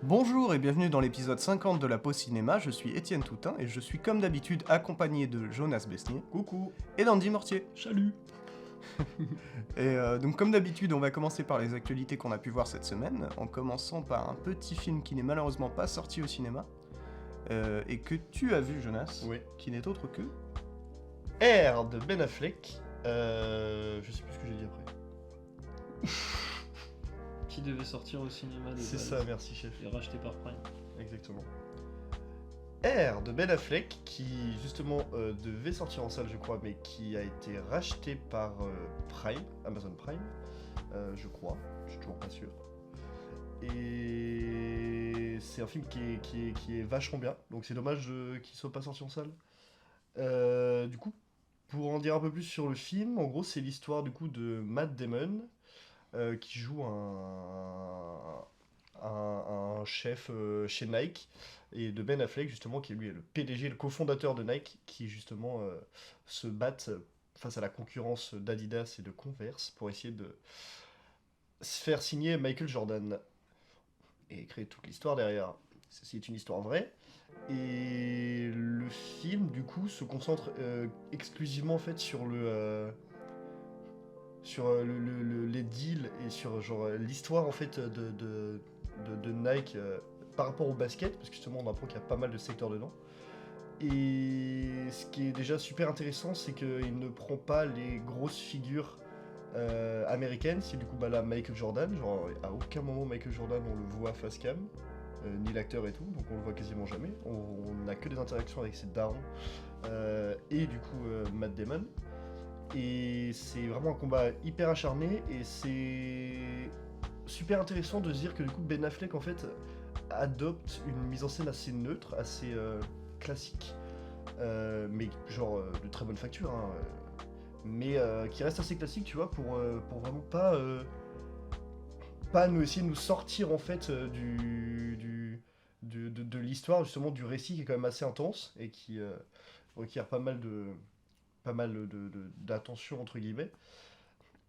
Bonjour et bienvenue dans l'épisode 50 de la Pause Cinéma, je suis Étienne Toutin et je suis comme d'habitude accompagné de Jonas Besnier. Coucou. Et d'Andy Mortier. Salut. Donc comme d'habitude, on va commencer par les actualités qu'on a pu voir cette semaine, en commençant par un petit film qui n'est malheureusement pas sorti au cinéma, et que tu as vu Jonas, Oui. qui n'est autre que... R de Ben Affleck. Je sais plus ce que j'ai dit après. Qui devait sortir au cinéma de C'est base ça, merci chef. et racheté par Prime. Exactement. R de Ben Affleck qui justement devait sortir en salle je crois mais qui a été racheté par Prime, Amazon Prime, je crois, je suis toujours pas sûr. Et c'est un film qui est vachement bien, donc c'est dommage qu'il soit pas sorti en salle. Du coup, pour en dire un peu plus sur le film, en gros c'est l'histoire du coup de Matt Damon qui joue un chef chez Nike, et de Ben Affleck justement qui lui est le PDG, le cofondateur de Nike, qui justement se battent face à la concurrence d'Adidas et de Converse pour essayer de se faire signer Michael Jordan et créer toute l'histoire derrière. C'est une histoire vraie. Et le film du coup se concentre exclusivement en fait sur les deals et sur genre l'histoire en fait de Nike par rapport au basket, parce que justement on apprend qu'il y a pas mal de secteurs dedans. Et ce qui est déjà super intéressant, c'est qu'il ne prend pas les grosses figures américaines. C'est du coup bah là Michael Jordan, genre à aucun moment Michael Jordan on le voit face cam, ni l'acteur et tout, donc on le voit quasiment jamais. On n'a que des interactions avec ses darons et du coup Matt Damon. Et c'est vraiment un combat hyper acharné, et c'est super intéressant de se dire que du coup Ben Affleck en fait adopte une mise en scène assez neutre, assez classique, mais genre de très bonne facture, hein, mais qui reste assez classique, tu vois, pour vraiment pas nous essayer de nous sortir en fait de l'histoire, justement du récit qui est quand même assez intense et qui requiert d'attention entre guillemets.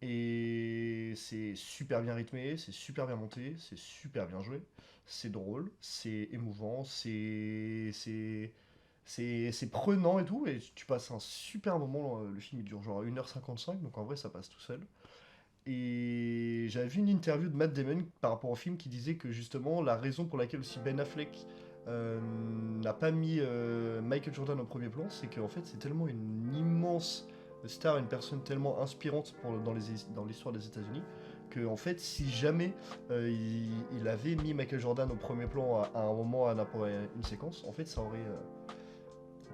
Et c'est super bien rythmé, c'est super bien monté, c'est super bien joué, c'est drôle, c'est émouvant, c'est prenant et tout, et tu passes un super moment. Le film il dure genre 1h55, donc en vrai ça passe tout seul. Et j'avais vu une interview de Matt Damon par rapport au film qui disait que justement la raison pour laquelle aussi Ben Affleck n'a pas mis Michael Jordan au premier plan, c'est qu'en fait c'est tellement une immense star, une personne tellement inspirante dans l'histoire des États-Unis, que en fait si jamais il avait mis Michael Jordan au premier plan à un moment, à n'importe une séquence, en fait ça aurait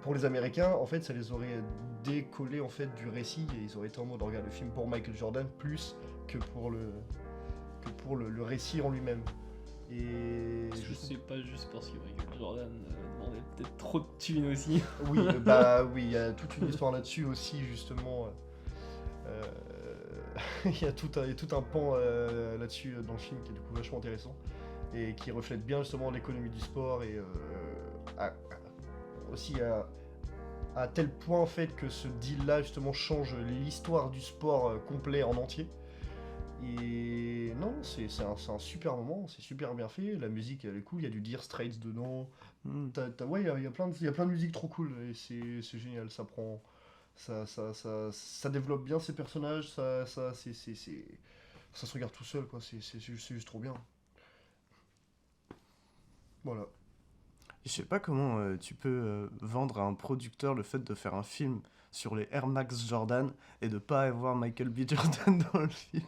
pour les Américains, en fait, ça les aurait décollés en fait du récit, et ils auraient été en mode regarde le film pour Michael Jordan plus que pour le récit en lui-même. Et Est-ce que c'est pas juste parce que Michael Jordan demandait peut-être trop de thunes aussi? oui, bah oui, il y a toute une histoire là-dessus aussi justement. euh, il y a tout un pan là-dessus dans le film qui est du coup vachement intéressant et qui reflète bien justement l'économie du sport, et aussi à tel point en fait que ce deal là justement change l'histoire du sport complet en entier. Et non, c'est un super moment, c'est super bien fait, la musique elle est cool, il y a du Dire Straits dedans. Ouais, il y a plein de musiques trop cool, et c'est génial, ça développe bien ces personnages, ça se regarde tout seul, quoi, c'est juste trop bien. Voilà. Je sais pas comment tu peux vendre à un producteur le fait de faire un film sur les Air Max Jordan et de pas avoir Michael B. Jordan dans le film.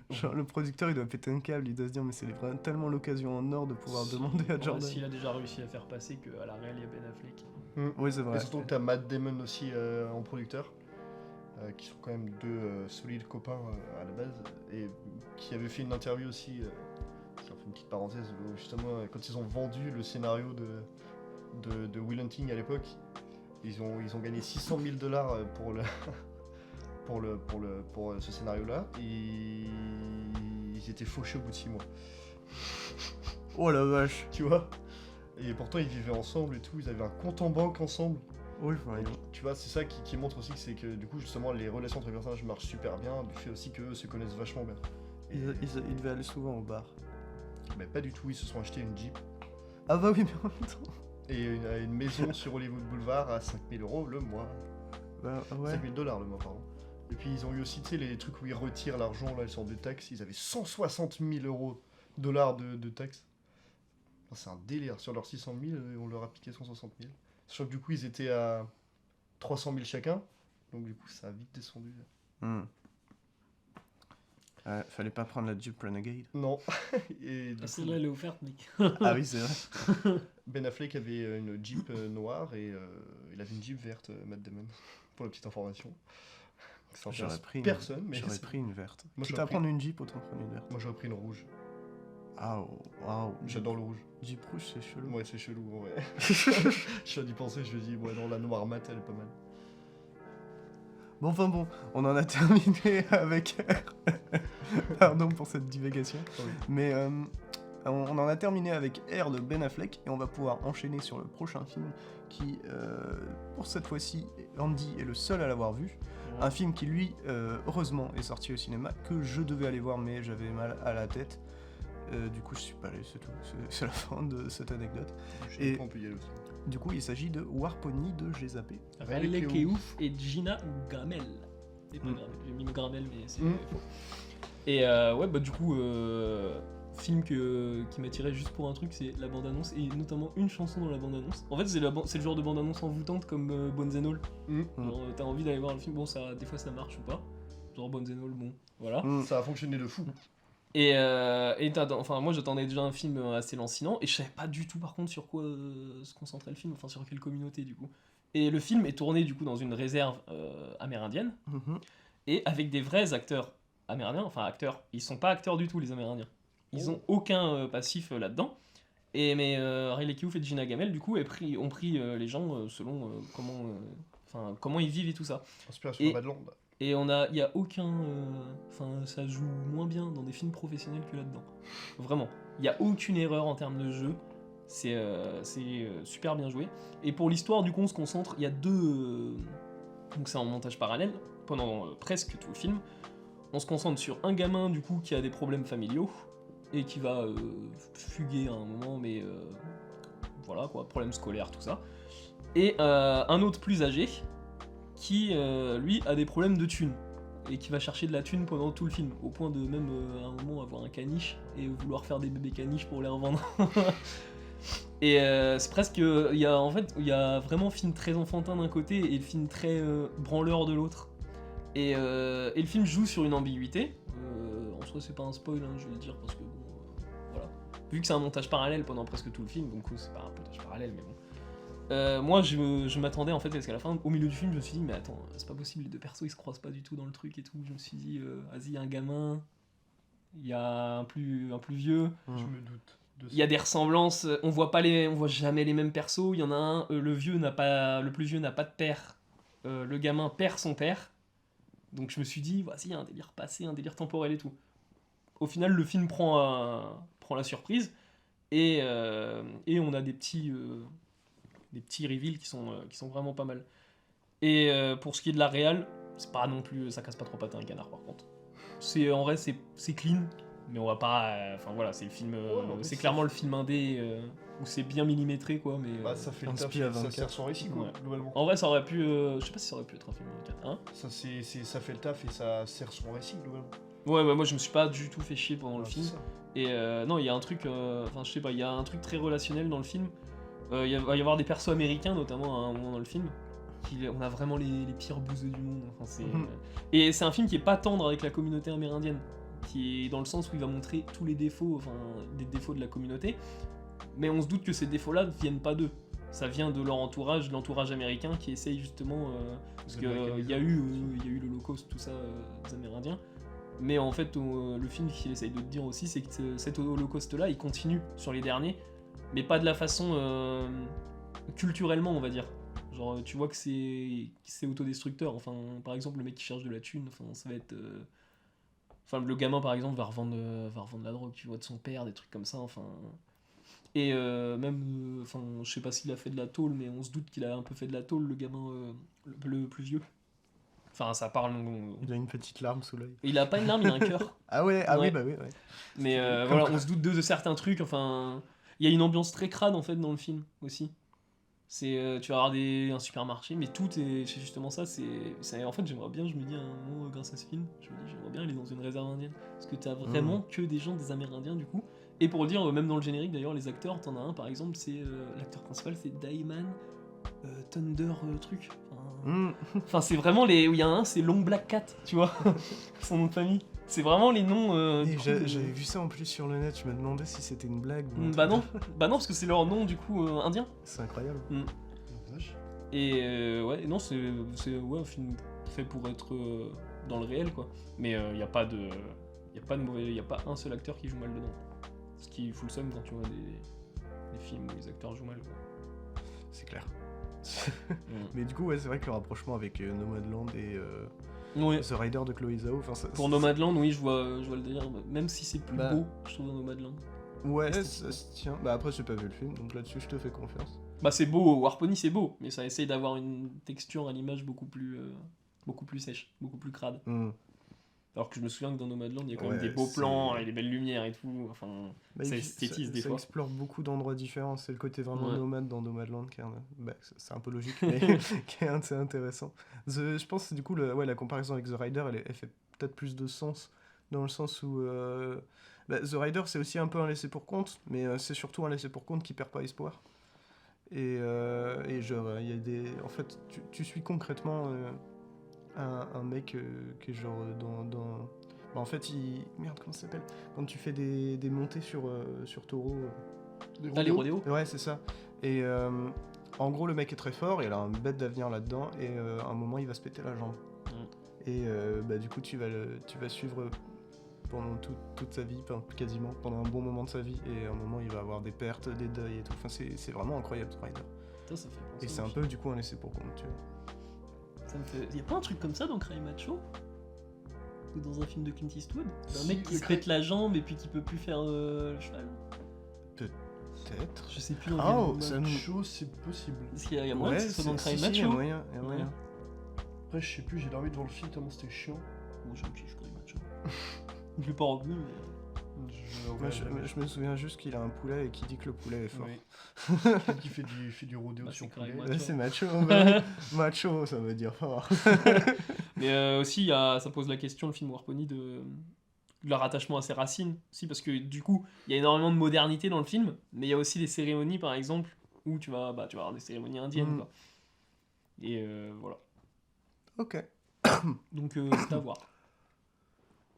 Genre, le producteur il doit péter un câble, il doit se dire mais c'est vraiment tellement l'occasion en or de pouvoir demander à Jordan. S'il a déjà réussi à faire passer qu'à la réal il y a Ben Affleck. Oui, c'est vrai. Et surtout que t'as Matt Damon aussi en producteur, qui sont quand même deux solides copains à la base, et qui avaient fait une interview aussi, qui en fait une petite parenthèse, où justement quand ils ont vendu le scénario de Will Hunting à l'époque, ils ont gagné 600 000 dollars pour ce scénario-là, et ils étaient fauchés au bout de 6 mois. Oh la vache. Tu vois. Et pourtant ils vivaient ensemble et tout, ils avaient un compte en banque ensemble. Oui, voyons. Tu vois, c'est ça qui montre aussi que c'est que du coup justement les relations entre les personnages marchent super bien, du fait aussi qu'eux se connaissent vachement bien. Ils devaient aller souvent au bar. Mais pas du tout, ils se sont achetés une Jeep Ah bah oui, mais en même temps. et une maison sur Hollywood Boulevard à 5000 € le mois. Bah ouais. 5000 $ le mois, pardon. Et puis ils ont eu aussi, tu sais, les trucs où ils retirent l'argent, là, ils sortent de taxes. Ils avaient 160 000 dollars de taxes. Enfin, c'est un délire. Sur leurs 600 000, on leur a piqué 160 000. Sachant que du coup, ils étaient à 300 000 chacun. Donc du coup, ça a vite descendu. Hmm. Fallait pas prendre la Jeep Renegade. Non. Et du Ah, coup, celle-là, elle est offerte, mec. Ah oui, c'est vrai. Ben Affleck avait une Jeep noire et il avait une Jeep verte, Matt Damon, pour la petite information. Ça J'aurais intéresse pris, personne, mais j'aurais c'est- pris une verte. Moi, Quitte j'aurais à prendre une Jeep, autant prendre une verte. moi j'aurais pris une rouge. Ah, waouh. J'adore le rouge. Jeep rouge, c'est chelou. Ouais, c'est chelou, ouais. Je suis à d'y penser, je me dis, ouais, non, la noire mat, elle est pas mal. Bon, enfin bon, on en a terminé avec R. Pardon pour cette divagation. Oui. Mais on en a terminé avec R de Ben Affleck et on va pouvoir enchaîner sur le prochain film qui, pour cette fois-ci, Andy est le seul à l'avoir vu. Un film qui, lui, heureusement, est sorti au cinéma, que je devais aller voir, mais j'avais mal à la tête. Du coup, je suis pas allé, c'est tout. C'est la fin de cette anecdote. Je sais Et- pas, on peut y aller aussi. Du coup, il s'agit de Warpony de J'ai zappé. Riley Keough et Gina Gramel. C'est pas Mm. Gramel, j'ai mis Gramel, mais c'est Mm. faux. Et ouais, bah du coup, film qui m'attirait juste pour un truc, c'est la bande-annonce, et notamment une chanson dans la bande-annonce. En fait, c'est le genre de bande-annonce envoûtante comme Bones and All. Mm. Genre, t'as envie d'aller voir le film, bon, ça, des fois ça marche ou pas. Genre Bones and All, bon, voilà. Mm. Ça a fonctionné de fou. Et enfin, moi j'attendais déjà un film assez lancinant, et je savais pas du tout par contre sur quoi se concentrait le film, enfin sur quelle communauté du coup. Et le film est tourné du coup dans une réserve amérindienne, Mhm. et avec des vrais acteurs amérindiens, enfin acteurs, ils sont pas acteurs du tout les Amérindiens. Ils ont aucun passif là-dedans. Mais Riley Keough et Gina Gamel du coup ont pris les gens selon comment ils vivent et tout ça. Inspiration Et- de Madland. Et il y a aucun, enfin ça joue moins bien dans des films professionnels que là-dedans. Vraiment, il y a aucune erreur en termes de jeu. C'est super bien joué. Et pour l'histoire, du coup, on se concentre. Il y a deux, donc c'est en montage parallèle pendant presque tout le film. On se concentre sur un gamin du coup qui a des problèmes familiaux et qui va fuguer à un moment, mais voilà quoi, problèmes scolaires, tout ça. Et un autre plus âgé qui lui a des problèmes de thunes et qui va chercher de la thune pendant tout le film, au point de même à un moment avoir un caniche et vouloir faire des bébés caniches pour les revendre. Et c'est presque, il y a vraiment film très enfantin d'un côté et le film très branleur de l'autre. Et le film joue sur une ambiguïté. En soi, c'est pas un spoil, hein, je vais le dire, parce que bon, voilà. Vu que c'est un montage parallèle pendant presque tout le film, donc c'est pas un montage parallèle, mais bon. Moi, je m'attendais en fait, parce qu'à la fin, au milieu du film, je me suis dit, mais attends, c'est pas possible, les deux persos ils se croisent pas du tout dans le truc et tout. Je me suis dit, vas-y, il y a un gamin, il y a un plus vieux. Mm. Je me doute. De Il y a des ressemblances, on voit jamais les mêmes persos. Il y en a un, le plus vieux n'a pas de père. Le gamin perd son père. Donc je me suis dit, voici, il y a un délire passé, un délire temporel et tout. Au final, le film prend la surprise et on a des petits reveals qui sont vraiment pas mal. Et pour ce qui est de la réal, c'est pas non plus, ça casse pas trop patin un canard par contre. En vrai, c'est clean. Mais on va pas. Enfin voilà, c'est le film. en fait, c'est c'est- clairement le film indé où c'est bien millimétré quoi. Mais Bah, ça fait le un taf, spi à ça 24. sert son récit, quoi, Ouais. globalement. en vrai, ça aurait pu. Je sais pas si ça aurait pu être un film 4. Hein Ça fait le taf et ça sert son récit, globalement. ouais, moi je me suis pas du tout fait chier pendant le Ouais, film. c'est ça. Et non, il y a un truc. Enfin, je sais pas, il y a un truc très relationnel dans le film. Il va y avoir des persos américains, notamment à un moment dans le film. On a vraiment les pires bouseux du monde. Enfin, Mhm. Et c'est un film qui est pas tendre avec la communauté amérindienne. Qui est dans le sens où il va montrer tous les défauts, enfin des défauts de la communauté. Mais on se doute que ces défauts-là ne viennent pas d'eux. Ça vient de leur entourage, de l'entourage américain qui essaye justement. Parce qu'il y a eu l'Holocauste, tout ça, des Amérindiens. Mais en fait, le film qu'il essaye de te dire aussi, c'est que cet Holocauste-là, il continue sur les derniers, mais pas de la façon culturellement, on va dire. Genre, tu vois que c'est autodestructeur. Enfin, par exemple, le mec qui cherche de la thune, enfin, ça va être. Enfin, le gamin, par exemple, va revendre la drogue, tu vois, de son père, des trucs comme ça. Enfin. Et même, enfin, je sais pas s'il a fait de la tôle, mais on se doute qu'il a un peu fait de la tôle, le gamin le plus vieux. Enfin, ça parle. Il a une petite larme sous l'œil. Il a pas une larme, il a un cœur. Ah ouais, ah Ouais. oui, bah oui, ouais. Mais voilà, on se doute de certains trucs. Enfin, il y a une ambiance très crade en fait dans le film aussi. Tu vas avoir un supermarché, mais tout est c'est justement ça. En fait, j'aimerais bien, je me dis à un moment, grâce à ce film, je me dis, j'aimerais bien aller dans une réserve indienne. Parce que t'as vraiment que des gens, des Amérindiens du coup. Et pour le dire, même dans le générique d'ailleurs, les acteurs, t'en as un par exemple, c'est l'acteur principal, c'est Daiman Thunder truc. Enfin, c'est vraiment les. Il y a un, c'est Long Black Cat, tu vois, son nom de famille. C'est vraiment les noms. Et du coup, j'avais vu ça en plus sur le net, je me demandais si c'était une blague. ou un Bah truc. non, parce que c'est leur nom du coup indien. C'est incroyable. Vache. Et ouais, non, c'est ouais, un film fait pour être dans le réel quoi. Mais il y a pas de mauvais, y a pas un seul acteur qui joue mal dedans. Ce qui fout le seum quand tu vois des films où les acteurs jouent mal. Quoi. C'est clair. Mais du coup, ouais, c'est vrai que le rapprochement avec Nomadland et Ouais. The Rider de Chloé Zhao, enfin ça. Pour Nomadland, oui, je vois le délire. Même si c'est plus Bah. beau, je trouve dans Nomadland. Ouais, ça esthétiquement. se tient. Bah après, j'ai pas vu le film, donc là-dessus, je te fais confiance. Bah c'est beau, Warpony c'est beau, mais ça essaye d'avoir une texture à l'image beaucoup plus sèche, beaucoup plus crade. Alors que je me souviens que dans Nomadland, il y a quand même Ouais, des beaux c'est- plans et des belles lumières et tout. Enfin, Bah, ça et puis, esthétise des ça fois. explore beaucoup d'endroits différents. C'est le côté vraiment Ouais. nomade dans Nomadland qui est bah, c'est un peu logique, mais qui est assez intéressant. Je pense du coup ouais, la comparaison avec The Rider, elle fait peut-être plus de sens dans le sens où bah, The Rider c'est aussi un peu un laissé pour compte, mais c'est surtout un laissé pour compte qui perd pas espoir. Et genre il y a en fait tu suis concrètement un mec qui est genre dans... Bah, en fait, merde, comment ça s'appelle? Quand tu fais des montées sur taureau. Ah, les rodéos. Ouais, c'est ça. Et en gros, le mec est très fort, il a un bête d'avenir là-dedans, et à un moment, il va se péter la jambe. Et bah, du coup, tu vas suivre pendant toute sa vie, enfin, quasiment, pendant un bon moment de sa vie, et à un moment, il va avoir des pertes, des deuils et tout. Enfin, c'est vraiment incroyable, ce Rider. Putain, ça fait penser Et c'est au un film. peu, du coup, un laissé pour compte, tu vois. Ça me fait... Y a pas un truc comme ça dans Cry Macho? Ou dans un film de Clint Eastwood? Un Si, mec qui le se pète la jambe et puis qui peut plus faire le cheval? Peut-être. Je sais plus dans Oh, quel... ça Macho, c'est possible. Est-ce qu'il y a moyen que ce soit dans Cry si, Macho? il y a moyen, il y a moyen. Après, je sais plus, j'ai dormi devant le film tellement c'était chiant. Moi j'aime qui je Cry Macho. Je l'ai pas retenu, mais... Moi, je me souviens juste qu'il a un poulet et qu'il dit que le poulet est fort. Oui. Quelqu'un qui fait du rodéo Bah, sur c'est poulet. carrément- Ouais, c'est macho. Bah, macho, ça veut dire fort. Mais aussi, ça pose la question, le film Warpony, de leur attachement à ses racines. Aussi, parce que du coup, il y a énormément de modernité dans le film, mais il y a aussi des cérémonies, par exemple, où tu vas avoir des cérémonies indiennes. Quoi. Et voilà. Ok. Donc, c'est à voir.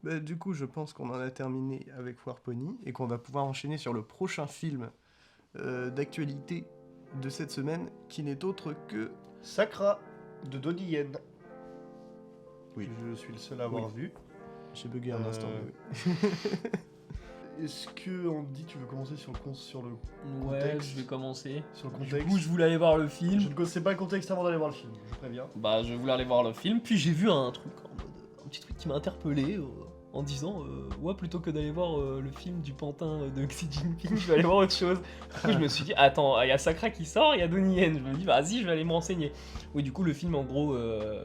Bah, du coup, je pense qu'on en a terminé avec Warpony et qu'on va pouvoir enchaîner sur le prochain film d'actualité de cette semaine, qui n'est autre que... Sakra de Donnie Yen. Oui. Je suis le seul à avoir vu. J'ai bugué un instant. Euh, Est-ce que Andy, tu veux commencer sur le Ouais, Contexte. je vais commencer. sur le Du contexte? coup, je voulais aller voir le film. Je ne connaissais pas le contexte avant d'aller voir le film, je préviens. Bah, je voulais aller voir le film, puis j'ai vu un truc en mode, un petit truc qui m'a interpellé en disant ouais, plutôt que d'aller voir le film du pantin de Xi Jinping, je vais aller voir autre chose. Du coup, je me suis dit attends, il y a Sakra qui sort, il y a Donnie Yen. Je me dis vas-y, je vais aller me renseigner. Oui, du coup, le film en gros,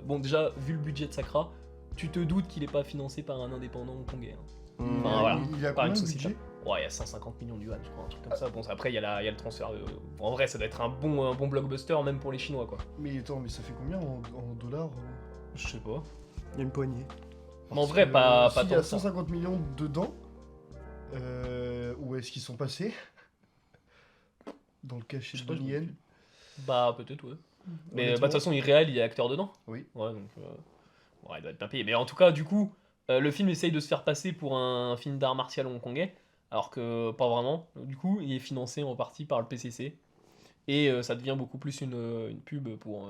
bon déjà vu le budget de Sakra, tu te doutes qu'il est pas financé par un indépendant hongkongais. Hein. Enfin, voilà. Il a Par combien une de société. budget? Ouais, il y a 150 millions de yuan, je crois, un truc comme ça. Bon, après, il y a le transfert. En vrai, ça doit être un bon blockbuster, même pour les Chinois, quoi. Mais attends, mais ça fait combien en dollars? Je sais pas. Il y a une poignée. Mais en vrai, pas S'il y tant a que ça. 150 millions dedans, où est-ce qu'ils sont passés? Dans le cachet Je de sais pas, Donnie je me Yen. Bah, peut-être, ouais. Mais Honnêtement. bah, de toute façon, Irréal, il est acteur dedans. Oui. Ouais, donc. Ouais, il doit être bien payé. Mais en tout cas, du coup, le film essaye de se faire passer pour un film d'art martial hongkongais. Alors que pas vraiment. Du coup, il est financé en partie par le PCC. Et ça devient beaucoup plus une pub pour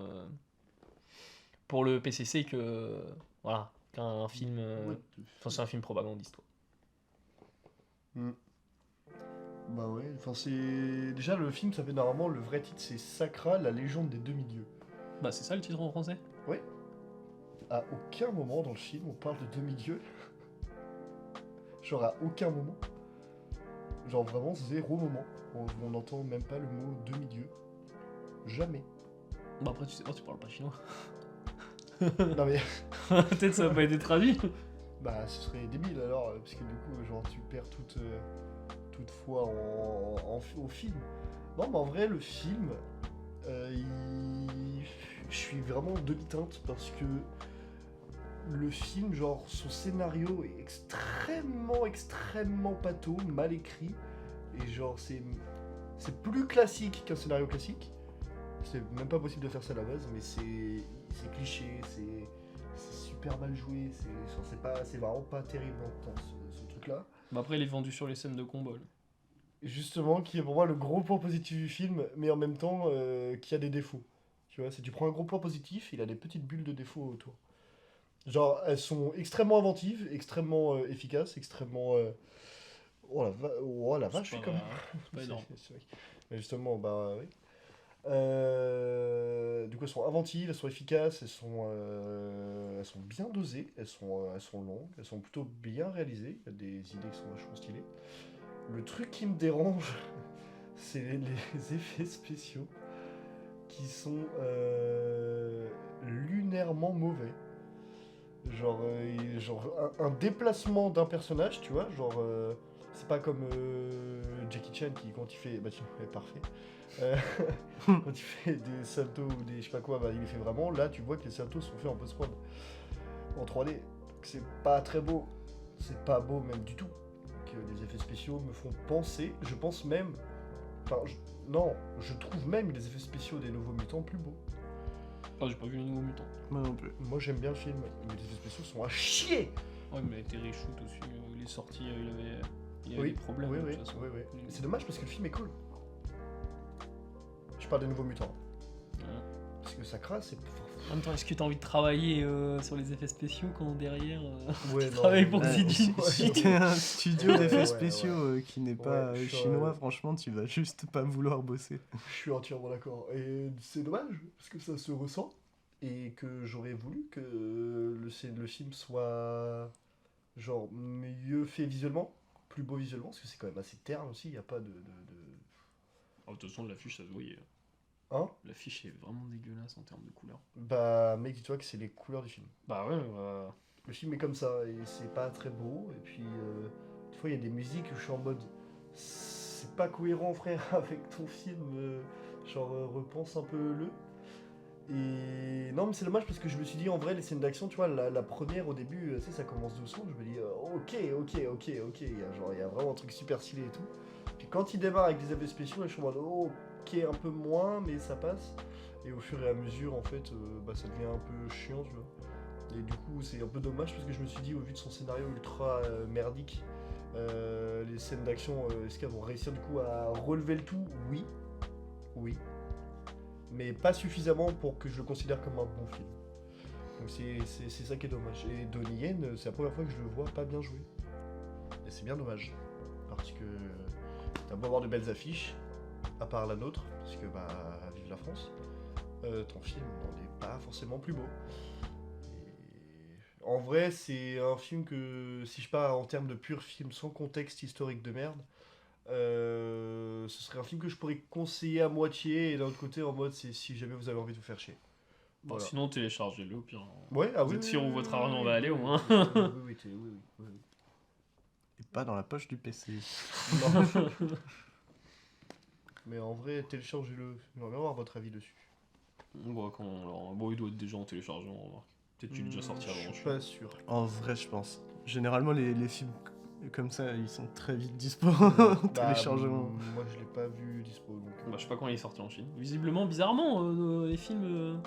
le PCC que. Voilà. Qu'un film. Enfin, c'est un film propagandiste. Quoi. Bah ouais, enfin c'est... Déjà le film s'appelle normalement, le vrai titre c'est Sakra, la légende des demi-dieux. Bah, c'est ça le titre en français. À aucun moment dans le film on parle de demi-dieux. Genre à aucun moment. Genre vraiment zéro moment. On n'entend même pas le mot demi-dieu. Jamais. Bah, après, tu sais pas, tu parles pas chinois. Non mais Peut-être ça n'a pas été traduit. Bah, ce serait débile alors, parce que du coup, genre, tu perds toute foi au film. Non, mais en vrai, le film, je suis vraiment demi-teinte parce que le film, genre, son scénario est extrêmement pâteau, mal écrit, et genre, c'est plus classique qu'un scénario classique. C'est même pas possible de faire ça à la base, mais c'est cliché, c'est super mal joué, c'est vraiment pas terrible dans ce truc-là. Bah après, il est vendu sur les scènes de combat. Là. Justement, qui est pour moi le gros point positif du film, mais en même temps qui a des défauts. Tu vois, si tu prends un gros point positif, il a des petites bulles de défauts autour. Genre, elles sont extrêmement inventives, extrêmement efficaces, extrêmement... Oh la vache, je suis comme... C'est pas énorme. C'est vrai. Mais justement, bah oui. Du coup, elles sont inventives, elles sont efficaces, elles sont bien dosées, elles sont longues, elles sont plutôt bien réalisées. Il y a des idées qui sont vachement stylées. Le truc qui me dérange, c'est les effets spéciaux qui sont lunairement mauvais. Genre un déplacement d'un personnage, tu vois, genre c'est pas comme Jackie Chan qui quand il fait, bah tiens, est parfait. Quand il fait des saltos ou des je sais pas quoi, bah il les fait vraiment. Là, tu vois que les saltos sont faits en post-prod, en 3D. Donc c'est pas très beau, c'est pas beau même du tout. Que les effets spéciaux me font penser, je pense même, non, je trouve même les effets spéciaux des Nouveaux Mutants plus beaux. Ah, j'ai pas vu les Nouveaux Mutants. Moi non plus. Moi j'aime bien le film, mais les effets spéciaux sont à chier. Ouais, mais avec les reshoots aussi, il est sorti, il y avait Oui, des problèmes. oui, de oui, toute façon. oui, oui. C'est dommage parce que le film est cool. Je parle des Nouveaux Mutants. Ouais. Parce que ça crasse, c'est... En même temps, est-ce que t'as envie de travailler sur les effets spéciaux quand derrière Ouais, tu non, travailles pour ouais, Zijin ouais, Si ouais. t'es un studio d'effets Ouais, spéciaux qui n'est pas je suis, chinois, franchement, tu vas juste pas vouloir bosser. Je suis entièrement d'accord. Et c'est dommage, parce que ça se ressent. Et que j'aurais voulu que le film soit genre mieux fait visuellement, plus beau visuellement, parce que c'est quand même assez terne aussi, il n'y a pas de... Oh, de toute façon, l'affiche, ça se voyait. Hein? L'affiche est vraiment dégueulasse en termes de couleurs. Bah mec, dis-toi que c'est les couleurs du film. Bah ouais, Le film est comme ça, et c'est pas très beau, et puis des fois il y a des musiques où je suis en mode... C'est pas cohérent frère avec ton film, repense un peu le... Et non mais c'est dommage parce que je me suis dit en vrai les scènes d'action, tu vois, la première au début, tu sais, ça commence doucement, je me dis ok, il y a vraiment un truc super stylé et tout. Puis quand il démarre avec des effets spéciaux, je suis en mode ok, un peu moins mais ça passe. Et au fur et à mesure en fait, ça devient un peu chiant, tu vois. Et du coup c'est un peu dommage parce que je me suis dit au vu de son scénario ultra merdique, les scènes d'action, est-ce qu'elles vont réussir du coup à relever le tout? Oui. Mais pas suffisamment pour que je le considère comme un bon film. Donc c'est ça qui est dommage. Et Donnie Yen, c'est la première fois que je le vois pas bien jouer. Et c'est bien dommage. Parce que t'as beau avoir de belles affiches, à part la nôtre, parce que bah vive la France, ton film n'en est pas forcément plus beau. Et en vrai, c'est un film que, si je parle en termes de pur film sans contexte historique de merde, ce serait un film que je pourrais conseiller à moitié, et d'un autre côté en mode c'est si jamais vous avez envie de vous faire chier. Bon, Voilà. sinon, téléchargez-le au pire. Ouais, ah Vous oui, êtes oui, sûr oui, où votre oui, argent oui, va aller, oui, au moins. oui. Et pas dans la poche du PC. Non. Mais en vrai, téléchargez-le. J'aimerais bien avoir votre avis dessus. Bon, il doit être déjà en téléchargement, remarque. Peut-être qu'il est déjà sorti avant. Je suis pas sûr. En vrai, je pense. Généralement, les films comme ça, ils sont très vite dispo en Bah, téléchargement. moi, je l'ai pas vu dispo. Donc, Bah, je sais pas quand il est sorti en Chine. Visiblement, bizarrement, les films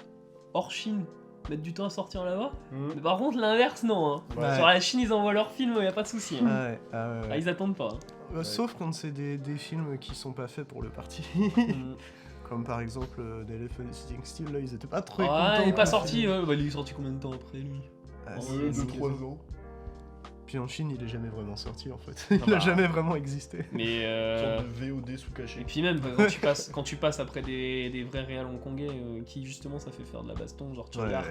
hors Chine mettent du temps à sortir là-bas. Mais par contre, l'inverse, non. Hein. Ouais. Sur la Chine, ils envoient leurs films, y a pas de souci. Hein. Ouais. Ils attendent pas. Sauf quand c'est des films qui sont pas faits pour le parti. Hein. Comme par exemple Elephant Sitting Still, là, ils étaient pas trop Ouais, contents. il est pas que- sorti. Il est sorti combien de temps après lui Ah, Ouais, si, deux, si. 2-3 ans. Puis en Chine, il est jamais vraiment sorti en fait. Ah Il a bah. jamais vraiment existé. Mais Une sorte de VOD sous et cachet. puis même quand tu passes après des vrais réals hongkongais qui justement ça fait faire de la baston, genre Choyark.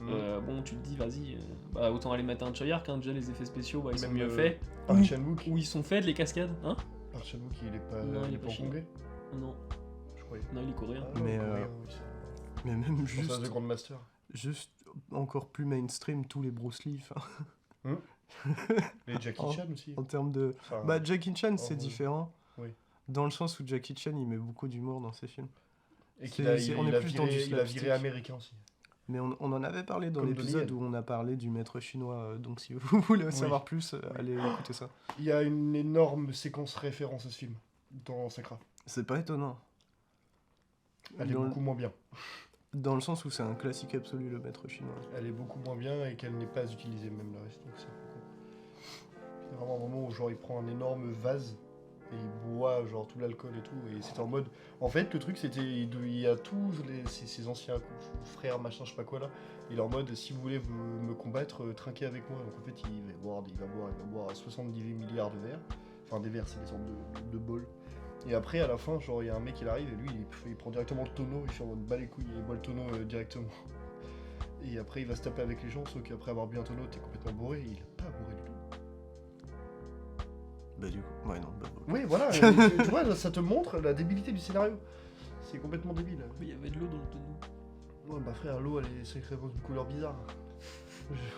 Bon, tu te dis vas-y, autant aller mettre un Choyark, hein, déjà les effets spéciaux ils sont Même, mieux faits. Park Chan-wook. Où ils sont faits les cascades, hein? Park Chan-wook, il est pas, Non, il est il est pas pas chinois. hongkongais, Non, je croyais. non il est coréen. Ah, Mais, coréen, euh, oui, ça. Mais même Je pense à juste The Grandmaster. juste encore plus mainstream, tous les Bruce Lee, Et Jackie En- Chan aussi. en termes de... Enfin, Bah, Jackie Chan, c'est vrai. différent, Oui. dans le sens où Jackie Chan, il met beaucoup d'humour dans ses films. Et qu'il a, on est plus dans du il a slapstick. viré américain aussi. Mais on en avait parlé dans Comme l'épisode Donnie où on a parlé du maître chinois, donc si vous voulez Oui. savoir plus, allez écouter ça. Il y a une énorme séquence référence à ce film dans Sakra. C'est pas étonnant. Elle est Dans le- beaucoup moins bien. Dans le sens où c'est un classique absolu, le maître chinois. Elle est beaucoup moins bien et qu'elle n'est pas utilisée même le reste. Donc c'est un peu con. C'est vraiment un moment où genre il prend un énorme vase et il boit genre tout l'alcool et tout et c'est en mode. En fait le truc c'était il y a tous ses anciens frères machin je sais pas quoi là. Il est en mode si vous voulez me combattre trinquez avec moi. Donc en fait il va boire 70 milliards de verres. Enfin des verres c'est des sortes de bols. Et après, à la fin, genre, il y a un mec qui arrive et lui, il prend directement le tonneau, il fait en mode bas les couilles et il boit le tonneau directement. Et après, il va se taper avec les gens, sauf qu'après avoir bu un tonneau, t'es complètement bourré. Et il a pas bourré du tout. Bah du coup, ouais non, bah, bah. Oui, voilà, tu vois, ça te montre la débilité du scénario. C'est complètement débile. Mais il y avait de l'eau dans le tonneau. Ouais, bah frère, l'eau, elle est sacrément d'une couleur bizarre.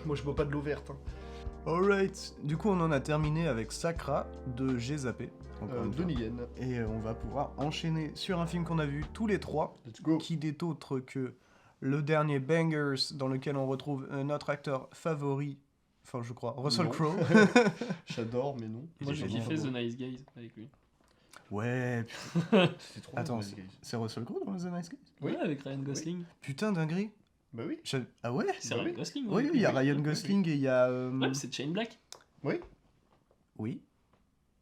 Moi, je bois pas de l'eau verte. Hein. Alright, du coup on en a terminé avec Sakra de J'ai zappé. encore une fois. Donnie Yen. Et on va pouvoir enchaîner sur un film qu'on a vu tous les trois, Let's go. qui n'est autre que le dernier Bangers, dans lequel on retrouve notre acteur favori, enfin je crois, Russell Non. Crowe. J'adore, mais non. Moi, j'ai génial. kiffé The Nice Guys avec lui. Ouais, C'était trop Attends, bien, les guys. c'est Russell Crowe dans The Nice Guys? Oui. Ouais, avec Ryan Gosling. Putain, dinguerie. Bah oui. Ah ouais? C'est Bah Ryan oui. Gosling. Oui, il y a Ryan oui, Gosling et il y a... Ouais, c'est Shane Black. Oui. Oui.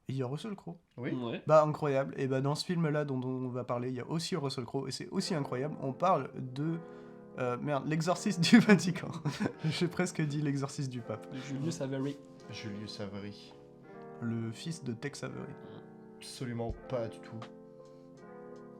Et il y a Russell Crowe. Oui. Ouais. Bah incroyable. Et bah dans ce film-là dont on va parler, il y a aussi Russell Crowe et c'est aussi incroyable. On parle de... l'exorcisme du Vatican. J'ai presque dit l'exorcisme du pape. De Julius Avery. Julius Savary. Le fils de Tex Avery. Absolument pas du tout.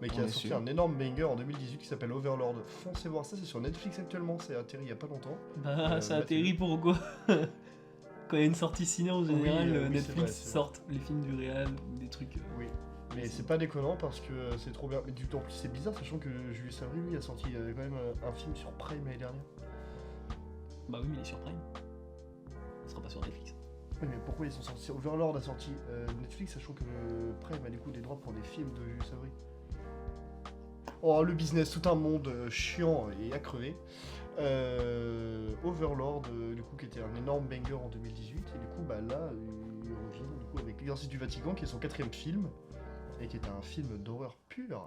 Mais qui On a est sorti sûr. un énorme banger en 2018 qui s'appelle Overlord. Foncez voir ça, c'est sur Netflix actuellement, c'est atterri il y a pas longtemps. Bah, ça Mathieu. atterrit pourquoi Quand il y a une sortie ciné en général, oui, c'est Netflix vrai, c'est vrai. sortent les films du réal ou des trucs. Oui. Mais c'est pas déconnant parce que c'est trop bien. Mais du temps en plus c'est bizarre sachant que Julius Savary lui a sorti quand même un film sur Prime l'année dernière. Bah oui, mais il est sur Prime. Il sera pas sur Netflix. Oui mais pourquoi ils sont sortis Overlord a sorti Netflix sachant que Prime a du coup des droits pour des films de Julius Savary. Oh le business, tout un monde chiant et à crever. Overlord, du coup, qui était un énorme banger en 2018, et du coup, bah là, il revient du coup, avec L'Exorcisme du Vatican, qui est son 4ème film, et qui est un film d'horreur pur.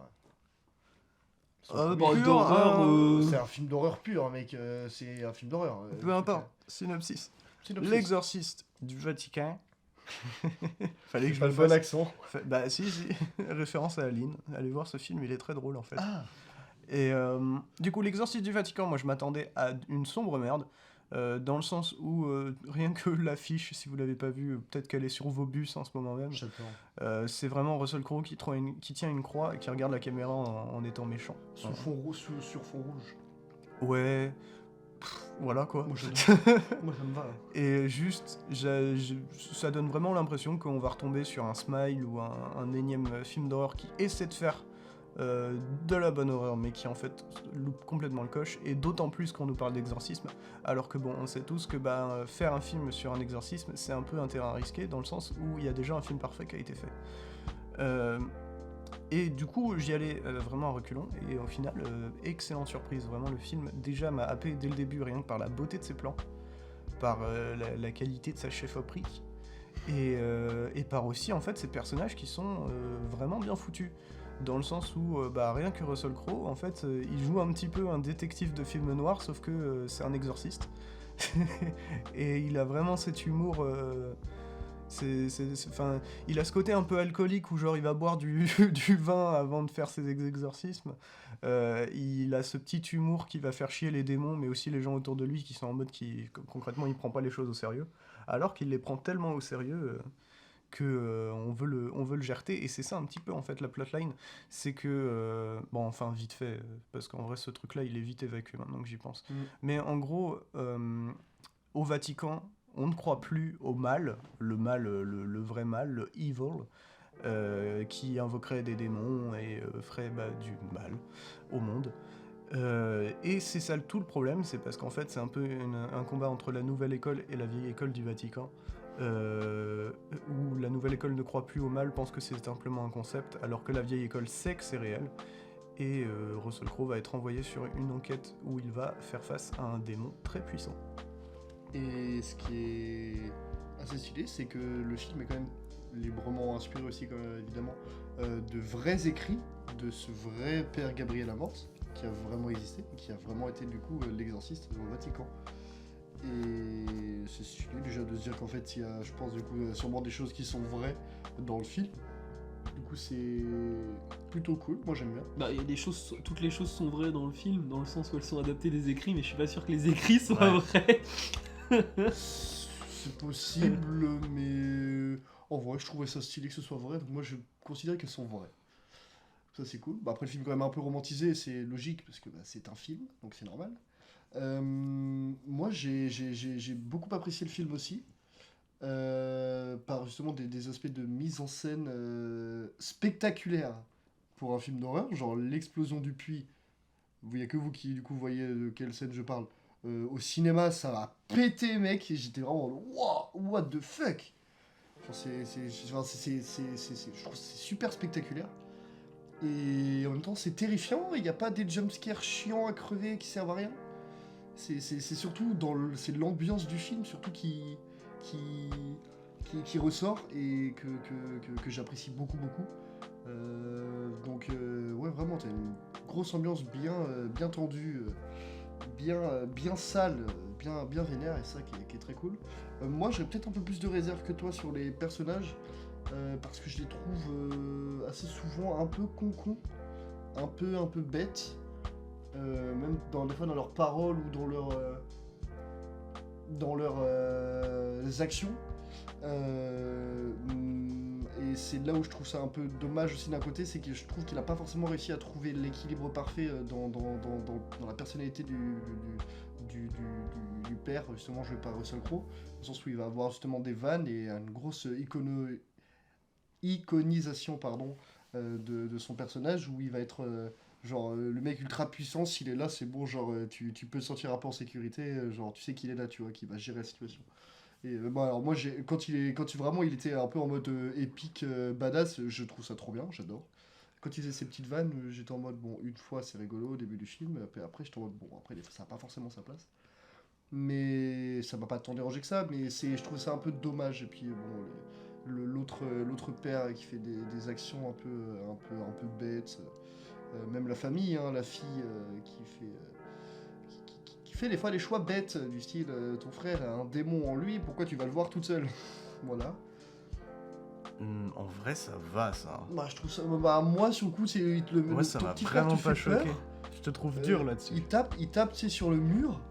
Son premier- Bah, d'horreur, C'est un film d'horreur pur, mec, c'est un film d'horreur. Peu importe. Synopsis. Synopsis. L'exorciste du Vatican. Fallait que J'ai je pas le le bon fasse. accent. Bah si. Référence à Aline. Allez voir ce film, il est très drôle en fait. Ah, Et du coup, l'exorcisme du Vatican, moi je m'attendais à une sombre merde. Dans le sens où rien que l'affiche, si vous l'avez pas vue, peut-être qu'elle est sur vos bus en ce moment même. j'adore. C'est vraiment Russell Crowe qui tient une croix et qui regarde la caméra en étant méchant. Sur fond rouge. Sur fond rouge. Ouais. Voilà quoi. Moi, moi, ça me va. Et juste, ça donne vraiment l'impression qu'on va retomber sur un Smile ou un énième film d'horreur qui essaie de faire de la bonne horreur, mais qui en fait loupe complètement le coche, et d'autant plus qu'on nous parle d'exorcisme, alors que bon, on sait tous que faire un film sur un exorcisme, c'est un peu un terrain risqué, dans le sens où il y a déjà un film parfait qui a été fait. Et du coup, j'y allais vraiment à reculons, et au final, excellente surprise. Vraiment, le film déjà m'a happé dès le début, rien que par la beauté de ses plans, par la qualité de sa chefferie, et par aussi, en fait, ces personnages qui sont vraiment bien foutus. Dans le sens où, rien que Russell Crowe, en fait, il joue un petit peu un détective de film noir, sauf que c'est un exorciste. Et il a vraiment cet humour... il a ce côté un peu alcoolique où genre il va boire du vin avant de faire ses exorcismes. Il a ce petit humour qui va faire chier les démons, mais aussi les gens autour de lui qui sont en mode qui concrètement il prend pas les choses au sérieux, alors qu'il les prend tellement au sérieux que on veut le gerter. Et c'est ça un petit peu en fait la plotline, c'est que vite fait parce qu'en vrai ce truc là il est vite évacué maintenant que j'y pense. Mais en gros au Vatican on ne croit plus au mal, le vrai mal, le evil, qui invoquerait des démons et ferait du mal au monde. Et c'est ça tout le problème, c'est parce qu'en fait c'est un peu un combat entre la nouvelle école et la vieille école du Vatican, où la nouvelle école ne croit plus au mal, pense que c'est simplement un concept, alors que la vieille école sait que c'est réel. Et Russell Crowe va être envoyé sur une enquête où il va faire face à un démon très puissant. Et ce qui est assez stylé, c'est que le film est quand même librement inspiré aussi, quand même, évidemment, de vrais écrits de ce vrai père Gabriel Amorth, qui a vraiment existé, qui a vraiment été du coup l'exorciste au Vatican. Et c'est stylé déjà de se dire qu'en fait il y a, je pense du coup, sûrement des choses qui sont vraies dans le film. Du coup c'est plutôt cool, moi j'aime bien. Bah, il y a des choses, toutes les choses sont vraies dans le film, dans le sens où elles sont adaptées des écrits, mais je suis pas sûr que les écrits soient vrais. C'est possible, mais en vrai je trouvais ça stylé que ce soit vrai, donc moi je considère qu'elles sont vraies. Ça c'est cool. Bah, après le film est quand même un peu romantisé, c'est logique parce que bah, c'est un film, donc c'est normal. Moi j'ai beaucoup apprécié le film aussi, par justement des aspects de mise en scène spectaculaires pour un film d'horreur, genre l'explosion du puits. Il n'y a que vous qui du coup voyez de quelle scène je parle. Au cinéma ça va péter mec, et j'étais vraiment wow, what the fuck. Genre, je trouve que c'est super spectaculaire. Et en même temps, c'est terrifiant, il n'y a pas des jumpscares chiants à crever qui servent à rien. C'est surtout c'est l'ambiance du film, surtout qui ressort et que j'apprécie beaucoup. Ouais, vraiment, t'as une grosse ambiance bien tendue, bien sale, bien vénère, et ça qui est très cool. Moi, j'aurais peut-être un peu plus de réserve que toi sur les personnages. Parce que je les trouve assez souvent un peu con, un peu bêtes, même des fois dans leurs paroles ou dans leurs actions. Et c'est là où je trouve ça un peu dommage aussi d'un côté, c'est que je trouve qu'il n'a pas forcément réussi à trouver l'équilibre parfait dans la personnalité du père, justement joué par Russell Crowe, dans le sens où il va avoir justement des vannes et une grosse iconisation de son personnage, où il va être le mec ultra puissant, s'il est là c'est bon, genre tu peux te sentir un peu en sécurité, genre tu sais qu'il est là, tu vois, qu'il va gérer la situation. Et bon, alors moi quand il était un peu en mode épique badass, je trouve ça trop bien, j'adore. Quand il faisait ses petites vannes, j'étais en mode bon, une fois c'est rigolo au début du film, après j'étais en mode bon, après des fois ça n'a pas forcément sa place. Mais ça m'a pas tant dérangé que ça, mais je trouve ça un peu dommage. Et puis bon, l'autre père qui fait des actions un peu bêtes, même la famille, hein, la fille qui fait des fois des choix bêtes, du style ton frère a un démon en lui, pourquoi tu vas le voir toute seule? Voilà. En vrai, ça va, ça. Bah, je trouve ça. Bah, moi, sur le coup, c'est Moi, ça ton m'a petit frère vraiment te pas fait peur. choqué. Je te trouve dur là-dessus. Il tape, tu sais, sur le mur.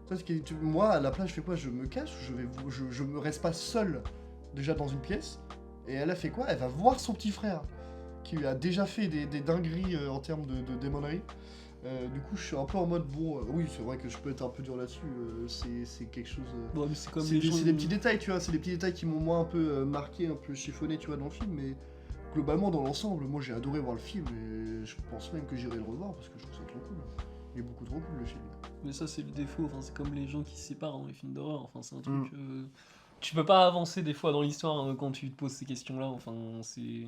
Parce que moi, à la place, je fais quoi? Je me cache, je me reste pas seul déjà dans une pièce. Et elle a fait quoi? Elle va voir son petit frère qui lui a déjà fait des dingueries en termes de démonerie. Du coup, je suis un peu en mode bon, oui, c'est vrai que je peux être un peu dur là-dessus. C'est quelque chose. Bon, mais c'est comme C'est les gens. des petits détails, tu vois. C'est des petits détails qui m'ont moi un peu marqué, un peu chiffonné, tu vois, dans le film. Mais globalement, dans l'ensemble, moi, j'ai adoré voir le film et je pense même que j'irai le revoir parce que je trouve ça trop cool. Il est beaucoup trop cool le film. Mais ça, c'est le défaut. Enfin, c'est comme les gens qui se séparent dans les films d'horreur. Enfin, c'est un truc. Tu peux pas avancer des fois dans l'histoire quand tu te poses ces questions-là. Enfin, c'est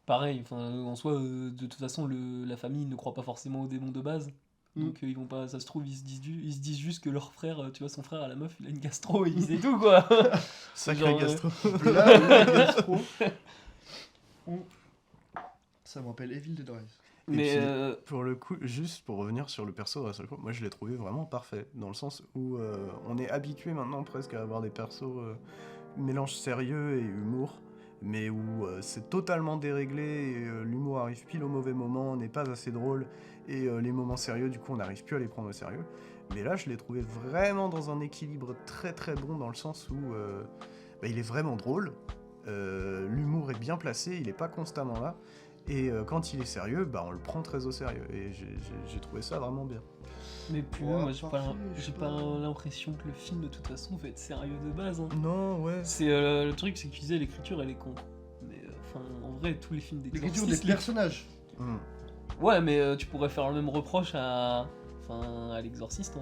pareil. Enfin, en soi, de toute façon, la famille ne croit pas forcément aux démons de base. Donc ils vont pas. Ça se trouve, ils se disent juste que leur frère, tu vois, son frère à la meuf, il a une gastro et c'est tout quoi. Sacré genre, gastro. Là, gastro. Ça me rappelle Evil Dead Rise. Et Mais puis, pour le coup, juste pour revenir sur le perso de Russell Crowe, moi je l'ai trouvé vraiment parfait, dans le sens où on est habitué maintenant presque à avoir des persos mélange sérieux et humour, mais où c'est totalement déréglé et l'humour arrive pile au mauvais moment, n'est pas assez drôle, et les moments sérieux, du coup, on n'arrive plus à les prendre au sérieux. Mais là, je l'ai trouvé vraiment dans un équilibre très très bon, dans le sens où il est vraiment drôle, l'humour est bien placé, il n'est pas constamment là. Et quand il est sérieux, on le prend très au sérieux. Et j'ai trouvé ça vraiment bien. Mais puis Ouais, moi parfait, j'ai pas l'impression que le film de toute façon va être sérieux de base. Hein. Non, ouais. C'est le truc, c'est que tu disais l'écriture elle est con. Mais enfin en vrai tous les films L'écriture d'exorcisme. des personnages. Ouais, mais tu pourrais faire le même reproche à l'Exorciste.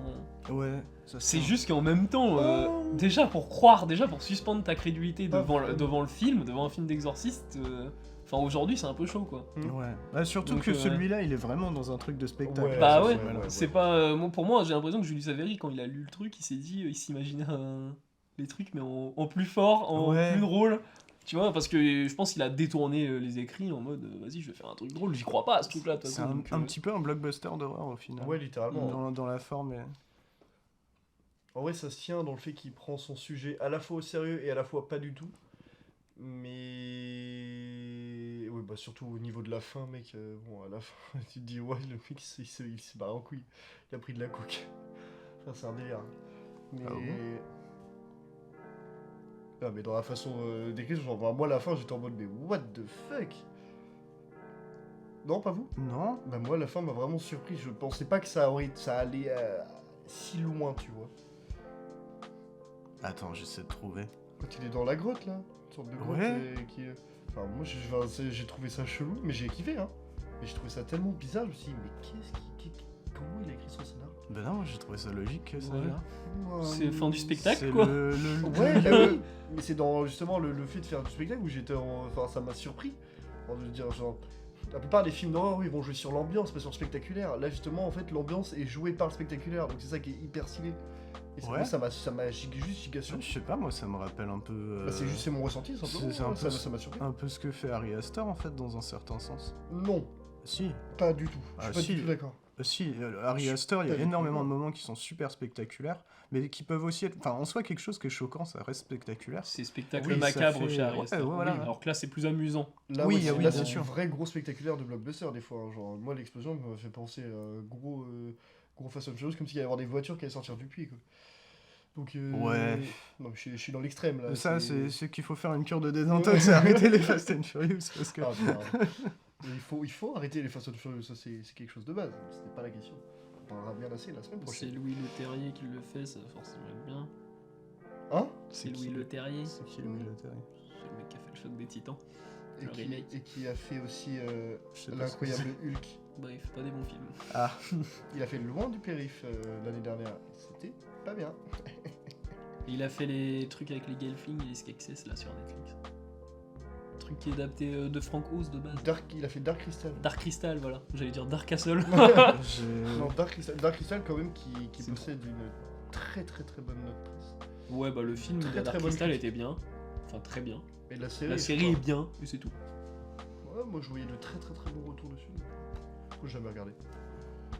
Ouais, ça C'est juste qu'en même temps, déjà pour suspendre ta crédulité devant le film, devant un film d'exorciste, aujourd'hui c'est un peu chaud quoi. Ouais. Bah, surtout Donc, que celui-là, il est vraiment dans un truc de spectacle. Ouais, Bah ça, ouais, ouais. c'est pas. Pour moi, j'ai l'impression que Julius Avery, quand il a lu le truc, il s'est dit, il s'imaginait les trucs, mais en plus fort, en Ouais. plus drôle. Tu vois, parce que je pense qu'il a détourné les écrits en mode, vas-y, je vais faire un truc drôle. J'y crois pas à ce truc-là. de toute C'est façon, un, donc, un petit peu un blockbuster d'horreur au final. Ouais, littéralement. Dans la forme. En vrai, ça se tient dans le fait qu'il prend son sujet à la fois au sérieux et à la fois pas du tout. Mais. Ouais, bah surtout au niveau de la fin, mec. Bon, à la fin, tu te dis, ouais, le mec, il s'est barré en couille. Il a pris de la coke. Enfin, c'est un délire. Mais. Ah bon Ah, mais dans la façon d'écrire, genre, moi, à la fin, j'étais en mode, mais what the fuck? Non, pas vous? Non. Bah, moi, la fin m'a vraiment surpris. Je pensais pas que ça allait si loin, tu vois. Attends, j'essaie de trouver. Quand il est dans la grotte, là, une sorte de grotte Ouais. Enfin, moi, j'ai trouvé ça chelou, mais j'ai kiffé, hein. Mais j'ai trouvé ça tellement bizarre, je me suis dit, mais comment il a écrit son scénar? Ben non, moi j'ai trouvé ça logique que ça. Ouais. là. C'est fin du spectacle C'est quoi. Ouais, bah oui. Mais c'est dans justement le fait de faire du spectacle où Enfin, ça m'a surpris. Alors, je veux dire, genre. La plupart des films d'horreur, ils vont jouer sur l'ambiance, pas sur le spectaculaire. Là, justement, en fait, l'ambiance est jouée par le spectaculaire, donc c'est ça qui est hyper stylé. Et Ouais. moi, ça m'a juste giga Je surpris. sais pas, moi ça me rappelle un peu. Bah, c'est mon ressenti, simplement. c'est un peu Ça m'a surpris. un peu ce que fait Ari Aster en fait, dans un certain sens. Non, Si. pas du tout. Je Ah, suis pas si. du tout d'accord. Si, Ari Je Aster, il y pas a du énormément tout. de moments qui sont super spectaculaires, mais qui peuvent aussi être. Enfin, en soi, quelque chose qui est choquant, ça reste spectaculaire. C'est spectacle Oui, ça macabre fait- chez Ari ouais, Aster. voilà. Oui, alors que là c'est plus amusant. Là, Oui, ouais, oui, là, bien c'est sûr. un vrai gros spectaculaire de blockbuster, des fois. Hein. Genre, moi, l'explosion me fait penser à gros Fast and Furious, comme s'il y allait y avoir des voitures qui allaient sortir du puits, quoi. Donc, Ouais. Non, mais je suis dans l'extrême, là. Ça, c'est qu'il faut faire une cure de désintox et arrêter les Fast and Furious parce que. Ah, merde. il faut arrêter les Fast and Furious, ça c'est quelque chose de base, c'était pas la question. On parlera bien assez la semaine C'est prochaine. Louis Leterrier qui le fait, ça va forcément être bien. Hein? C'est qui- Louis Leterrier. C'est qui Louis Leterrier? C'est le mec qui a fait le choc des titans. et Le qui, remake. et qui a fait aussi Je sais pas l'incroyable ce Hulk. Bref, pas des bons films. Ah, Il a fait Loin du périph' l'année dernière, c'était pas bien. Et il a fait les trucs avec les Gelfling et les Skeksis là sur Netflix. Truc qui est adapté de Frank Oz de base. Il a fait Dark Crystal. Dark Crystal, voilà. J'allais dire Dark Castle. j'ai. Non, Dark Crystal quand même qui C'est possède une très très très bonne note presse. Ouais, bah le film Très, de très Dark bonne Crystal critique. était bien. Enfin, très bien. Et la série, La je série sais est pas. bien, et c'est tout. Ouais, moi je voyais de très très très bons retours dessus. Faut jamais regarder.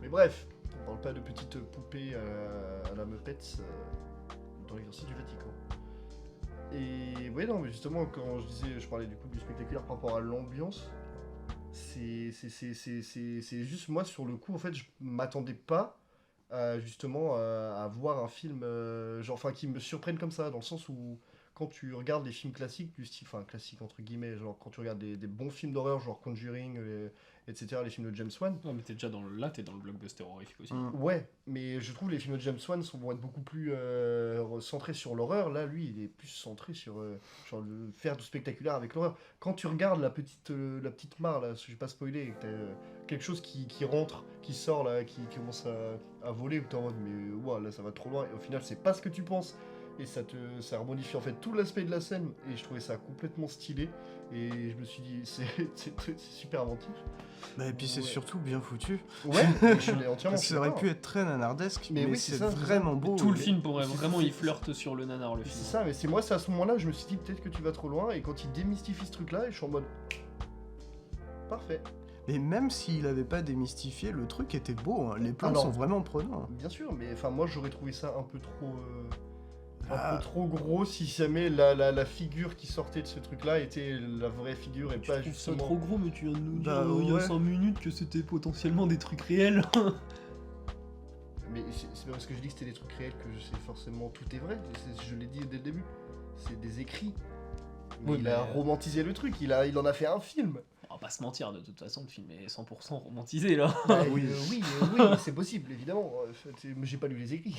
Mais bref, on parle pas de petites poupées à la Muppets dans l'exercice du Vatican. Et ouais, non, mais justement, quand je parlais du coup du spectaculaire par rapport à l'ambiance, c'est juste moi sur le coup, en fait, je m'attendais pas justement à voir un film genre, enfin, qui me surprenne comme ça, dans le sens où quand tu regardes les films classiques du style, enfin classiques entre guillemets, genre quand tu regardes des bons films d'horreur, genre Conjuring, etc., les films de James Wan, Ouais, mais t'es déjà là, t'es dans le blockbuster horrifique aussi. ouais, mais je trouve les films de James Wan vont être beaucoup plus centrés sur l'horreur. Là, lui, il est plus centré sur le faire du spectaculaire avec l'horreur. Quand tu regardes la petite mare, là, je vais pas spoiler, et que t'as quelque chose qui rentre, qui sort, là, qui commence à voler, où t'es en mode, mais ouah, là, ça va trop loin. Et au final, c'est pas ce que tu penses. Et ça modifie en fait tout l'aspect de la scène. Et je trouvais ça complètement stylé. Et je me suis dit, c'est super inventif. Bah, et puis c'est Ouais. surtout bien foutu. Ouais, je suis entièrement. Ça aurait pu être très nanardesque, Mais mais, oui, c'est c'est ça, c'est vraiment ça. beau. Tout le Et- film pourrait c'est- vraiment, c'est- il flirte sur le nanar, le C'est film. ça, mais c'est moi, c'est à ce moment-là, je me suis dit peut-être que tu vas trop loin, et quand il démystifie ce truc-là, je suis en mode. Parfait. Mais même s'il avait pas démystifié, le truc était beau. Hein. Les plans Alors- sont vraiment prenants. Bien sûr, mais enfin, moi j'aurais trouvé ça un peu trop. Un Ah. peu trop gros si jamais la figure qui sortait de ce truc-là était la vraie figure et Tu pas trouves ça justement. trop gros, mais tu viens de nous dire Bah, il y a ouais. 5 minutes que c'était potentiellement des trucs réels. Mais c'est pas parce que je dis que c'était des trucs réels que je sais forcément tout est vrai. Je l'ai dit dès le début. C'est des écrits. Mais Ouais, il mais- a romantisé le truc, il en a fait un film. On va pas se mentir, de toute façon, le film est 100% romantisé là. Bah, oui. oui, c'est possible, évidemment. J'ai pas lu les écrits.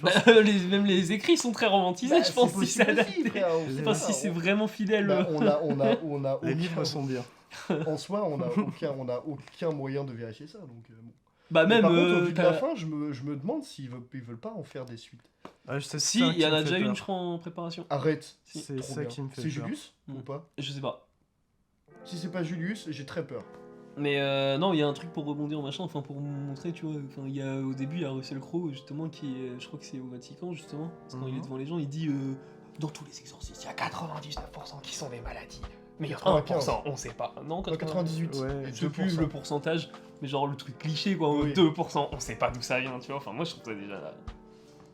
Bah, même les écrits sont très romantisés, Bah, je pense, c'est si c'est possible aussi, adapté. frère, on Je sait sais pas, pas si c'est vraiment fidèle. Bah, on a Les aucun- livres sont bien. en soi, on a aucun moyen de vérifier ça. Donc, bon. Bah Mais même, par contre, au vu de la t'as- fin, je me demande ils veulent pas en faire des suites. Ah, c'est si, ça il qui y en me a fait déjà peur. une, je crois, en préparation. Arrête. Si. C'est Trop ça bien. qui me fait C'est peur. Julius ou Mm. pas? Je sais pas. Si c'est pas Julius, j'ai très peur. Mais non, il y a un truc pour rebondir, machin, enfin pour montrer, tu vois, enfin, au début, il y a Russell Crowe, justement, qui est, je crois que c'est au Vatican, justement, parce que quand il est Mhm. devant les gens, il dit, dans tous les exorcistes, il y a 99% qui sont des maladies, mais il y a 95. 1%, on sait pas. Non, 98. Ouais, Et je sais plus 2%. le pourcentage, mais genre le truc cliché, quoi, Oui. 2%, on sait pas d'où ça vient, tu vois, enfin moi je trouve ça déjà...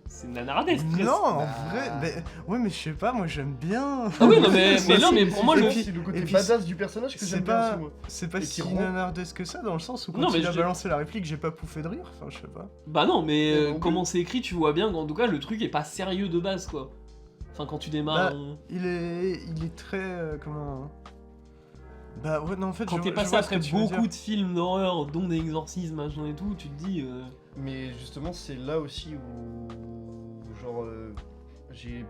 C'est nanardesque, presque. Non, en Bah. vrai, mais... ouais, mais je sais pas, moi j'aime bien. Ah oui, non, mais non, Si, mais pour moi, c'est le... aussi le côté et puis badass du personnage que c'est j'aime bien pas- aussi, moi. C'est pas Et si qui rend- nanardesque que ça, dans le sens où quand Non, mais il a je- balancé la réplique, j'ai pas pouffé de rire, enfin je sais pas. Bah non, mais Mais non plus. comment c'est écrit, tu vois bien qu'en tout cas, le truc est pas sérieux de base, quoi. Enfin, quand tu démarres... Bah, Il est très... comment... Bah ouais, non, en fait, Quand je t'es vois- je passé vois ce après que tu veux beaucoup dire. de films d'horreur, dont des exorcismes, machin et tout, tu te dis... Mais justement, c'est là aussi où, genre, j'ai,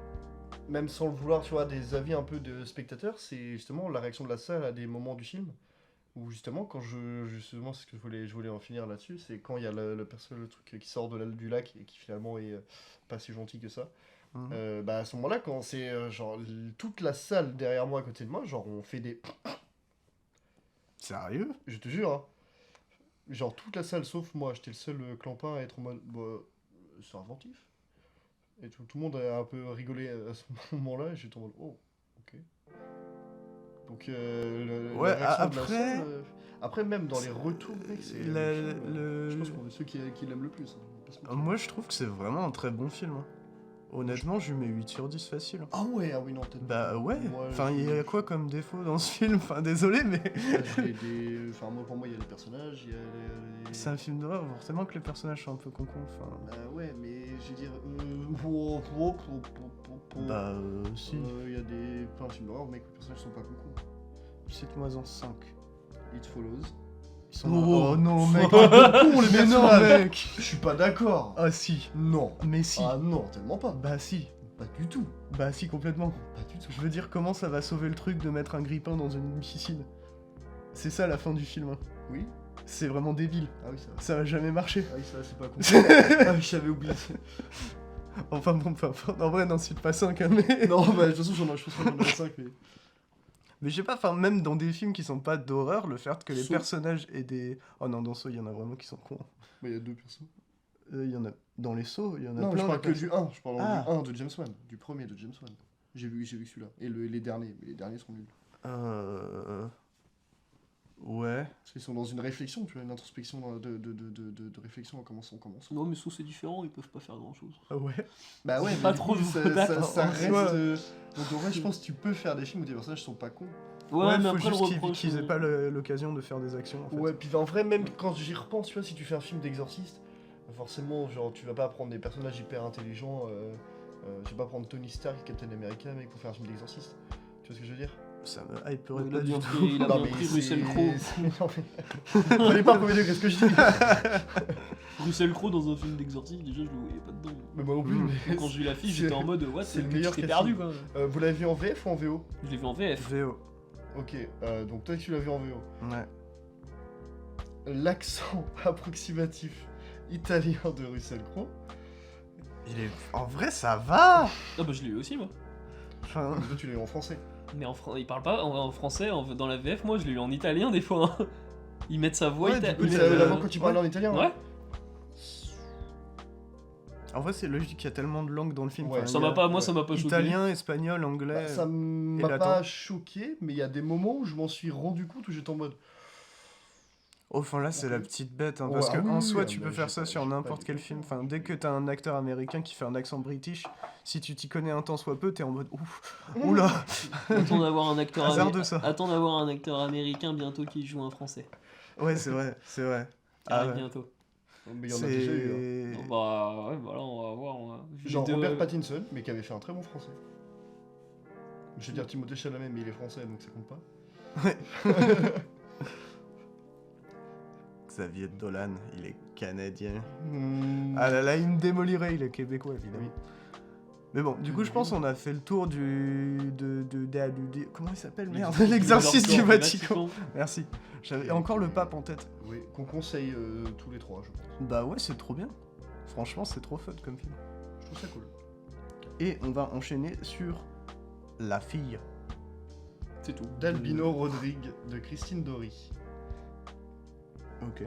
même sans le vouloir, tu vois, des avis un peu de spectateurs, c'est justement la réaction de la salle à des moments du film. Où justement, justement, c'est ce que je voulais en finir là-dessus, c'est quand il y a le truc qui sort du lac et qui finalement est pas si gentil que ça. Mhm. Bah à ce moment-là, quand c'est genre toute la salle derrière moi à côté de moi, genre on fait des, Sérieux? je te jure, hein. Genre toute la salle sauf moi, j'étais le seul clampin à être en mode bah, c'est inventif. Et tout le monde a un peu rigolé à ce moment-là et j'étais en mode oh, ok. Donc Ouais, la réaction de la après- salle, après même dans les retours, mec, c'est le film, je pense qu'on est ceux qui l'aiment le plus. Hein, on va pas se mentir. Moi je trouve que c'est vraiment un très bon film. Hein. Honnêtement, je lui mets 8 sur 10 facile. Hein. Ah ouais, ah oui non peut-être. Bah ouais, Moi, enfin il y je- a quoi comme défaut dans ce film? Enfin désolé mais... Enfin moi pour moi il y a les personnages, il y a les... C'est un film d'horreur, forcément que les personnages sont un peu concons, enfin... Bah ouais mais je veux dire... Bah si, Il y a plein de films d'horreur mec, les personnages sont pas coucou. cite-moi-en 5. It Follows. Ils sont... Oh. Oh non mec, Pas con les mais non personnages. mec. Je suis pas d'accord. Ah si, Non. mais si. Ah non, tellement pas. Bah si, Pas du tout. bah si complètement. Pas du tout. Je veux dire, comment ça va sauver le truc de mettre un grippin dans une piscine? C'est ça la fin du film. Hein. Oui. C'est vraiment débile. Ah oui ça va. Ça va jamais marcher. Ah oui ça c'est pas con. Ah oui j'avais oublié. Enfin bon, peu importe. En vrai, n'en cite pas 5, hein, mais... Non bah de toute façon je pense que j'en ai 5 mais... Mais je sais pas, enfin même dans des films qui sont pas d'horreur, le fait que les Saw. personnages aient des... Oh non, dans Saw, il y en a vraiment qui sont cons. Bah il y a deux persos. Il y en a... Dans les Saw, il y en a Non mais plein. je parle des que du 1, je parle Ah. du 1 de James Wan. Du premier de James Wan. J'ai vu celui-là. Et les derniers. Mais les derniers sont nuls. Ouais. Parce qu'ils sont dans une réflexion, tu vois, une introspection de réflexion en commençant. Non, mais sauf c'est différent, ils peuvent pas faire grand chose. Ah ouais. Bah ouais, C'est mais pas du trop coup, de ça date, en reste. soi. Donc en vrai, je pense que tu peux faire des films où tes personnages sont pas cons. Ouais, mais faut après juste le qu'ils reproche... qu'ils aient pas l'occasion de faire des actions, en fait. Ouais, puis en vrai, même quand j'y repense, tu vois, si tu fais un film d'exorciste, forcément, genre, tu vas pas prendre des personnages hyper intelligents. Je vais pas prendre Tony Stark, Captain America, mec, pour faire un film d'exorciste. Tu vois ce que je veux dire? Ça me hyperait Il a pas du bien tout. pris, il a Non, bien mais pris c'est- Russell Crowe. Non, mais... Fallait pas premier degré ce que je dis. Russell Crowe dans un film d'exorcisme, déjà je le voyais pas dedans. Mais moi non plus. Mm. mais Quand j'ai vu l'affiche, c'est- j'étais en mode what, c'est le tu meilleur t'es casting. perdu quoi. Vous l'avez vu en VF ou en VO? Je l'ai vu en VF. VO. Ok, donc toi tu l'as vu en VO. Ouais. L'accent approximatif italien de Russell Crowe. Il est... En vrai, ça va. Ah bah je l'ai eu aussi moi. Enfin... Mais toi tu l'as vu en français. Mais il parle pas en français, dans la VF, moi je l'ai eu en italien des fois. Hein. Ils mettent sa voix Ouais, italienne. du coup, Mais c'est- la voix quand tu parlais en italien. Ouais, En vrai, c'est logique, il y a tellement de langues dans le film. Ouais, Enfin, ça il y a m'a pas, moi ça m'a pas choqué. Italien, espagnol, anglais... Bah, ça m'a latin. pas choqué, mais il y a des moments où je m'en suis rendu compte où j'étais en mode. Oh, enfin là, c'est Ok. la petite bête, hein, Ouais, parce ah que oui, en oui, soi, oui, tu mais peux faire j'ai ça pas- sur j'ai pas n'importe dit quel que film. ça. Enfin, dès que t'as un acteur américain qui fait un accent british, si tu t'y connais un tant soit peu, t'es en mode ouf, oula, Attends d'avoir un acteur hasardeux ça. Attends d'avoir un acteur américain bientôt qui joue un français. Ouais, c'est vrai, c'est vrai. Ça Ah arrive ouais. bientôt. Mais il y en a déjà eu. Hein. Non, bah ouais, voilà, on va voir. Les Genre deux- Robert Pattinson, mais qui avait fait un très bon français. Je vais dire Timothée Chalamet, mais il est français donc ça compte pas. Xavier Dolan, il est canadien. Hmm. Ah là là, il me démolirait, il est québécois évidemment. Mais bon, du coup, je pense Oui. qu'on a fait le tour comment il s'appelle, merde, L'exorcisme l'exorcisme du du Vatican. Merci. J'avais Et- encore le pape en tête. Oui, qu'on conseille tous les trois, je pense. Bah ouais, c'est trop bien. Franchement, c'est trop fun comme film. Je trouve ça cool. Et on va enchaîner sur La Fille. C'est tout. D'Albino Rodrigue, de Christine Dory. Ok.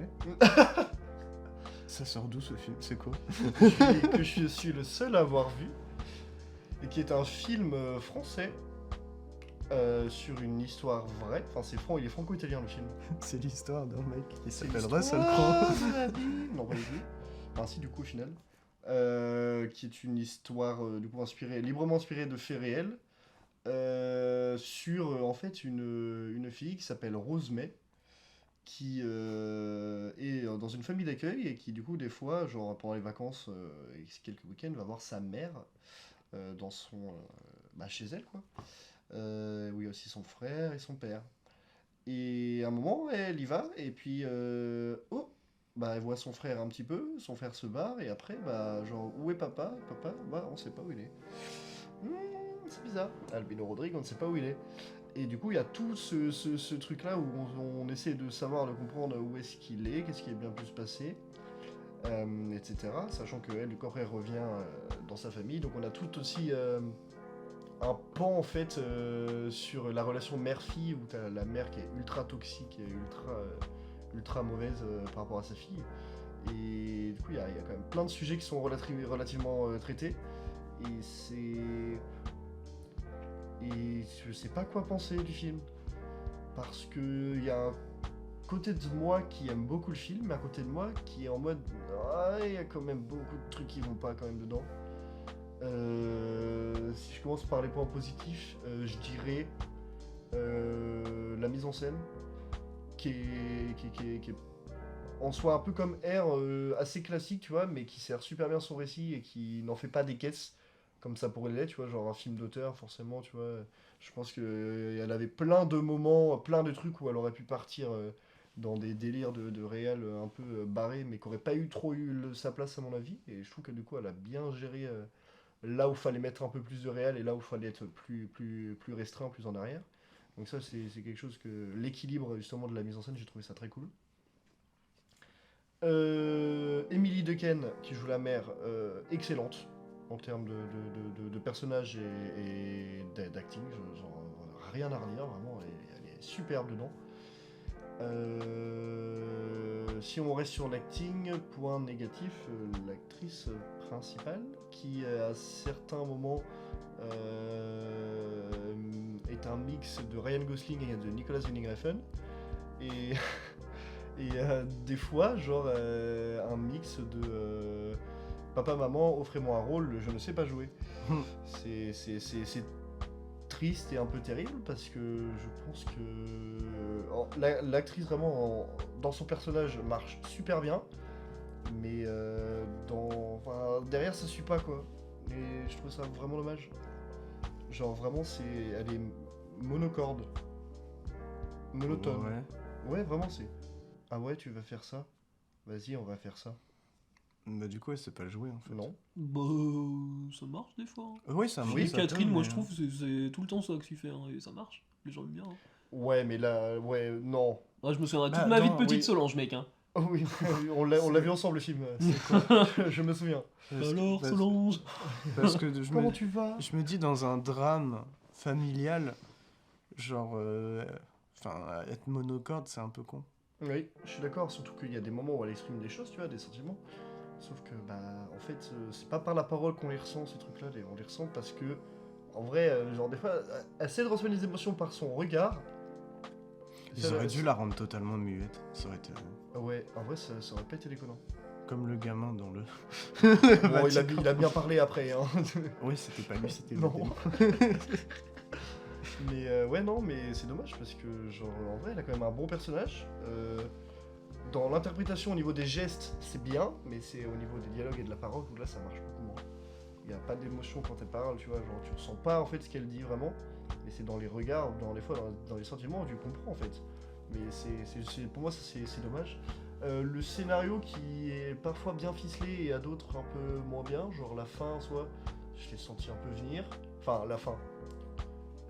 Ça sort d'où ce film? C'est quoi? Que je suis le seul à avoir vu. Et qui est un film français sur une histoire vraie. Enfin, il est franco-italien le film. C'est l'histoire d'un mec qui C'est s'appelle l'histoire Russell Crowe. de la vie. Non, pas du tout. Enfin, si, du coup, au final. Qui est une histoire du coup librement inspirée de faits réels. Sur en fait une fille qui s'appelle Rose May, qui est dans une famille d'accueil et qui du coup des fois, genre pendant les vacances et quelques week-ends, va voir sa mère dans chez elle quoi. Où il y a aussi son frère et son père. Et à un moment, elle y va et puis elle voit son frère un petit peu, son frère se barre et après genre où est papa? Papa, on sait pas où il est. C'est bizarre. Albino Rodrigue, on ne sait pas où il est. Et du coup, il y a tout ce truc-là où on essaie de savoir, de comprendre où est-ce qu'il est, qu'est-ce qui est bien pu se passer, etc. Sachant qu'elle, du coup, après, revient dans sa famille. Donc, on a tout aussi un pan, en fait, sur la relation mère-fille, où tu as la mère qui est ultra toxique et ultra mauvaise par rapport à sa fille. Et du coup, il y a quand même plein de sujets qui sont relativement traités. Et je sais pas quoi penser du film. Parce que il y a un côté de moi qui aime beaucoup le film, mais un côté de moi qui est en mode il y a quand même beaucoup de trucs qui vont pas quand même dedans. Si je commence par les points positifs, je dirais la mise en scène qui est en soi un peu comme R, assez classique, tu vois, mais qui sert super bien son récit et qui n'en fait pas des caisses comme ça pourrait l'être, tu vois, genre un film d'auteur, forcément, tu vois. Je pense qu'elle avait plein de moments, plein de trucs où elle aurait pu partir dans des délires de réel un peu barrés, mais qui n'auraient pas trop eu sa place à mon avis. Et je trouve que du coup, elle a bien géré là où fallait mettre un peu plus de réel et là où fallait être plus restreint, plus en arrière. Donc ça, c'est quelque chose que... L'équilibre, justement, de la mise en scène, j'ai trouvé ça très cool. Emily Dequesne, qui joue la mère, excellente en termes de personnage et d'acting. Genre, rien à redire, vraiment, elle est superbe dedans. Si on reste sur l'acting, point négatif, l'actrice principale, qui à certains moments est un mix de Ryan Gosling et de Nicolas Winding Refn. Et... Et des fois, genre un mix de papa, maman, offrez-moi un rôle, je ne sais pas jouer. C'est triste et un peu terrible parce que je pense que l'actrice vraiment dans son personnage marche super bien, mais derrière ça suit pas quoi. Et je trouve ça vraiment dommage. Genre vraiment elle est monocorde, monotone. Ouais, vraiment c'est. Ah ouais, tu vas faire ça? Vas-y, on va faire ça. Bah du coup, elle sait pas le jouer en fait. Non. Bah, ça marche des fois. Oui, ça marche. Oui, ça Catherine, peut, moi mais- je trouve que c'est tout le temps ça que tu fais, hein, et ça marche. Les gens aiment bien. Hein. Ouais, mais là, ouais, non. Ah, je me souviendrai Bah, toute ma vie de non, petite oui. Solange, mec. Hein. Oh oui, on l'a vu ensemble le film. Je me souviens. Parce que- Alors, parce- Solange. Parce que Comment tu vas? je me dis dans un drame familial, genre, être monocorde, c'est un peu con. Oui, je suis d'accord, surtout qu'il y a des moments où elle exprime des choses, tu vois, des sentiments. Sauf que, en fait, c'est pas par la parole qu'on les ressent, ces trucs-là, on les ressent parce que, en vrai, genre, des fois, elle essaie de transmettre les émotions par son regard. Ils Ça, auraient dû la rendre totalement muette. Ça aurait été Ouais, en vrai, ça aurait pas été déconnant. comme le gamin dans le. Bon, il a bien parlé après, hein. Oui, c'était pas lui, c'était le Non. démon. Mais ouais, non, mais c'est dommage parce que, genre, en vrai, elle a quand même un bon personnage. Dans l'interprétation, au niveau des gestes, c'est bien, mais c'est au niveau des dialogues et de la parole où là, ça marche beaucoup moins. Il n'y a pas d'émotion quand elle parle, tu vois, genre, tu ressens pas en fait ce qu'elle dit vraiment, mais c'est dans les regards, dans les fois, dans les sentiments, tu comprends en fait. Mais pour moi, ça, c'est dommage. Le scénario qui est parfois bien ficelé et à d'autres un peu moins bien, genre la fin, soit je l'ai senti un peu venir. Enfin, la fin.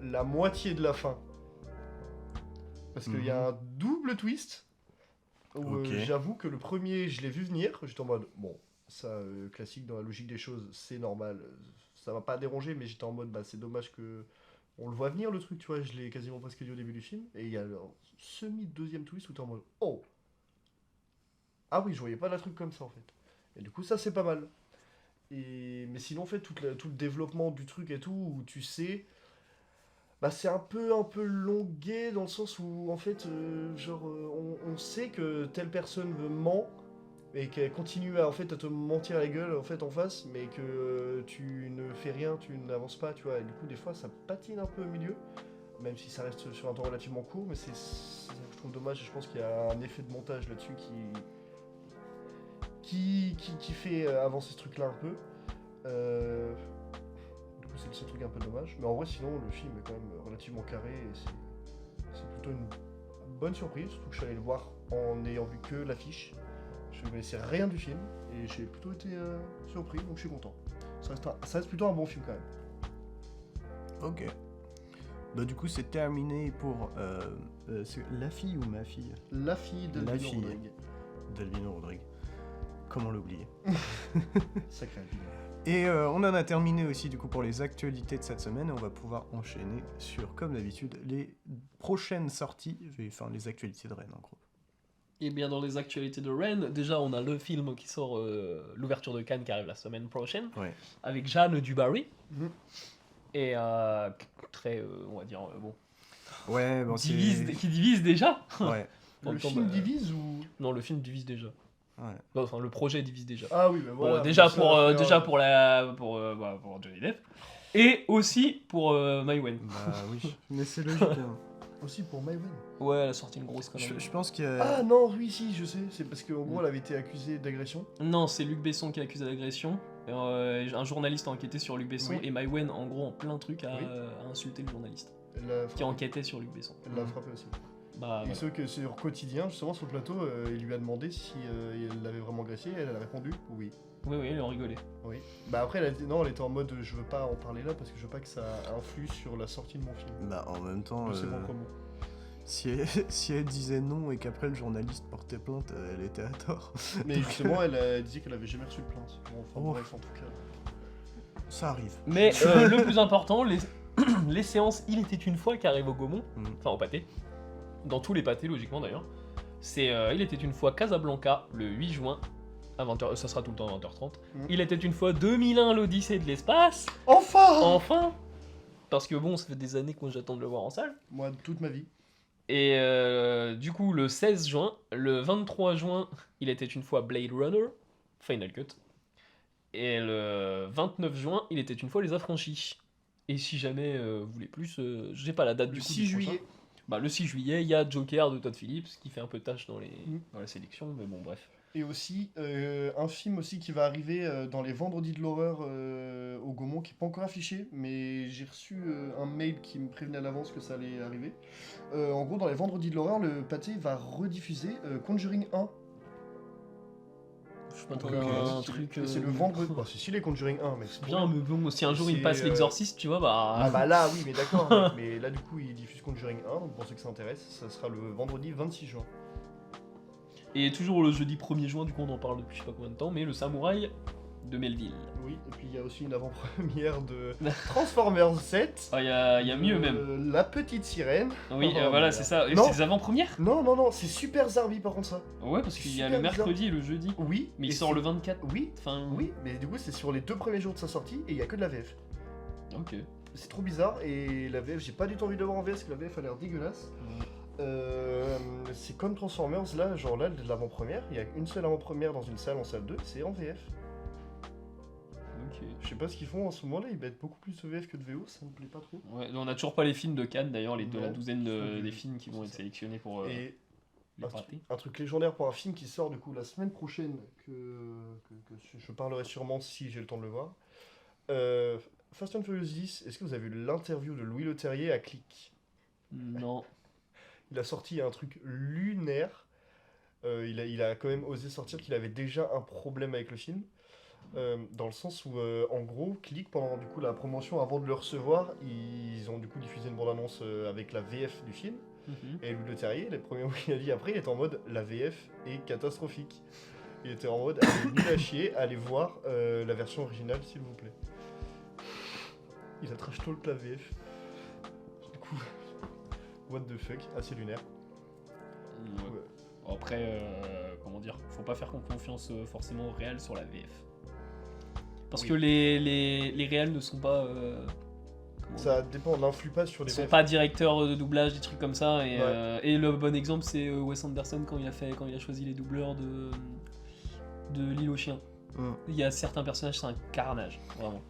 La moitié de la fin. Parce qu'il y a un double twist. Où, Ok. j'avoue que le premier, je l'ai vu venir. J'étais en mode, bon, ça, classique dans la logique des choses, c'est normal. Ça m'a pas dérangé, mais j'étais en mode, bah, c'est dommage que. On le voit venir le truc, tu vois, je l'ai quasiment presque dit au début du film. Et il y a le semi-deuxième twist où t'es en mode, oh! Ah oui, je voyais pas la truc comme ça en fait. Et du coup, ça c'est pas mal. Mais sinon, en fait, tout le développement du truc et tout, où tu sais, bah, c'est un peu longué dans le sens où, en fait, on sait que telle personne ment et qu'elle continue à, en fait, à te mentir à la gueule en fait, en face, mais que tu ne fais rien, tu n'avances pas, tu vois. Et du coup, des fois, ça patine un peu au milieu, même si ça reste sur un temps relativement court, mais c'est ça que je trouve dommage. Et je pense qu'il y a un effet de montage là-dessus qui fait avancer ce truc-là un peu. Du coup, c'est le seul truc un peu dommage. Mais en vrai, sinon, le film est quand même relativement carré et c'est plutôt une bonne surprise. Surtout que je suis allé le voir en n'ayant vu que l'affiche. Je ne connaissais rien du film et j'ai plutôt été surpris, donc je suis content. Ça reste plutôt un bon film quand même. Ok. Bah du coup c'est terminé pour c'est la fille ou ma fille La fille de La fille. Rodrigue. d'Alvino Rodrigue. Comment l'oublier. Sacré Alvino. Et on en a terminé aussi du coup pour les actualités de cette semaine et on va pouvoir enchaîner sur, comme d'habitude, les prochaines sorties, enfin les actualités de Rennes en gros. Et bien dans les actualités de Rennes, déjà on a le film qui sort, l'ouverture de Cannes qui arrive la semaine prochaine, Ouais. avec Jeanne Dubarry. Mhm. Et très, on va dire, bon, Ouais, bon qui divise déjà. Ouais, En Le même temps, film bah, divise ou. Non, le film divise déjà. ouais. Non, enfin, le projet divise déjà. Ah oui, bah Bon, voilà. déjà mais ça va faire, pour Johnny Depp. Et aussi pour Mai Wen. Bah oui, mais c'est logique. Hein. Aussi pour Maïwen. Ouais, elle a sorti une grosse connerie. Je pense qu'il y Ah a... non, oui, si, je sais. C'est parce qu'en gros, elle avait été accusée d'agression. Non, c'est Luc Besson qui est accusé d'agression. Un journaliste a enquêté sur Luc Besson Oui. et Mai Wen, en gros, en plein truc, a, Oui. a insulté le journaliste Elle l'a qui frappé. enquêtait sur Luc Besson. Elle l'a frappé aussi. Bah, Et voilà. sauf que sur Quotidien, justement, sur le plateau, il lui a demandé si elle l'avait vraiment agressé. Elle a répondu oui. Oui, ils ont rigolé. Oui. Bah après, elle a dit non, elle était en mode je veux pas en parler là parce que je veux pas que ça influe sur la sortie de mon film. Bah en même temps, De ses propres mots. si elle disait non et qu'après le journaliste portait plainte, elle était à tort. Mais justement, elle disait qu'elle avait jamais reçu de plainte. Bon, enfin, Oh. bref, en tout cas. Ça arrive. Mais le plus important, les séances Il était une fois qui arrivent au Gaumont, enfin au pâté, dans tous les pâtés logiquement d'ailleurs, c'est Il était une fois Casablanca le 8 juin à 20h, ça sera tout le temps à 20h30. Il était une fois 2001 l'Odyssée de l'espace, Enfin enfin. Parce que bon, ça fait des années que j'attends de le voir en salle. Moi, toute ma vie. Et du coup, le 16 juin, le 23 juin, Il était une fois Blade Runner, Final Cut. Et le 29 juin, Il était une fois Les Affranchis. Et si jamais vous voulez plus, j'ai pas la date Le du coup 6 du prochain. juillet. Bah, le 6 juillet, il y a Joker de Todd Phillips qui fait un peu tâche dans Mm. la sélection, mais bon, bref. Et aussi, un film aussi qui va arriver dans les Vendredis de l'horreur au Gaumont, qui n'est pas encore affiché, mais j'ai reçu un mail qui me prévenait à l'avance que ça allait arriver. En gros, dans les Vendredis de l'horreur, le pâté va rediffuser Conjuring 1. Je Donc, m'attendais à un truc. C'est le vendredi. Bah, c'est stylé Conjuring 1, mais c'est trop Bien, mais bon, si un jour il C'est, passe l'exorciste, tu vois, bah. Ah bah là, oui, mais d'accord. mec, mais là, du coup, il diffuse Conjuring 1, donc pour ceux que ça intéresse, ça sera le vendredi 26 juin. Et toujours le jeudi 1er juin, du coup, on en parle depuis je sais pas combien de temps, mais le Samouraï de Melville. Oui, et puis il y a aussi une avant-première de Transformers 7. Ah, il y a mieux même. La petite sirène. Oui, Oh, voilà, merde. c'est ça. Et Non. c'est des avant-premières. Non, c'est super Zarbi par contre ça. Ouais, parce qu'il y a Super le mercredi et le jeudi. Oui. Mais et il sort c'est- le 24. Oui, Enfin, oui, mais du coup c'est sur les 2 premiers jours de sa sortie et il y a que de la VF. Ok. C'est trop bizarre et la VF, j'ai pas du tout envie de la voir en VF parce que la VF a l'air dégueulasse. C'est comme Transformers là, genre là de l'avant-première, il y a une seule avant-première dans une salle en salle 2, c'est en VF. Ok. Je sais pas ce qu'ils font en ce moment là, ils mettent beaucoup plus de VF que de VO, ça me plaît pas trop. Ouais, on a toujours pas les films de Cannes d'ailleurs, de la Non, douzaine c'est des du- films qui vont c'est être ça. sélectionnés pour Et les un, pâtés. un truc légendaire pour un film qui sort du coup la semaine prochaine, que je parlerai sûrement si j'ai le temps de le voir. Fast and Furious 10, est-ce que vous avez vu l'interview de Louis Leterrier à Click? Non. Il a sorti un truc lunaire. il a quand même osé sortir qu'il avait déjà un problème avec le film. Dans le sens où, en gros, Click, pendant du coup, la promotion, avant de le recevoir, ils ont du coup diffusé une bande-annonce avec la VF du film. Et Louis Leterrier, les premiers mots qu'il a dit après, il était en mode la VF est catastrophique. Il était en mode allez nul à chier, allez voir la version originale s'il vous plaît. Il a trash talk la VF. Du coup, what the fuck, assez lunaire. Ouais. Après, comment dire, faut pas faire confiance forcément au réel sur la VF. Parce Oui. que les réels ne sont pas. Comment Ça dépend, on n'influe pas sur les Ils sont VF. pas directeurs de doublage, des trucs comme ça. Et, Ouais. et le bon exemple, c'est Wes Anderson quand il a choisi les doubleurs de L'île aux chiens. Il y a certains personnages, c'est un carnage, vraiment.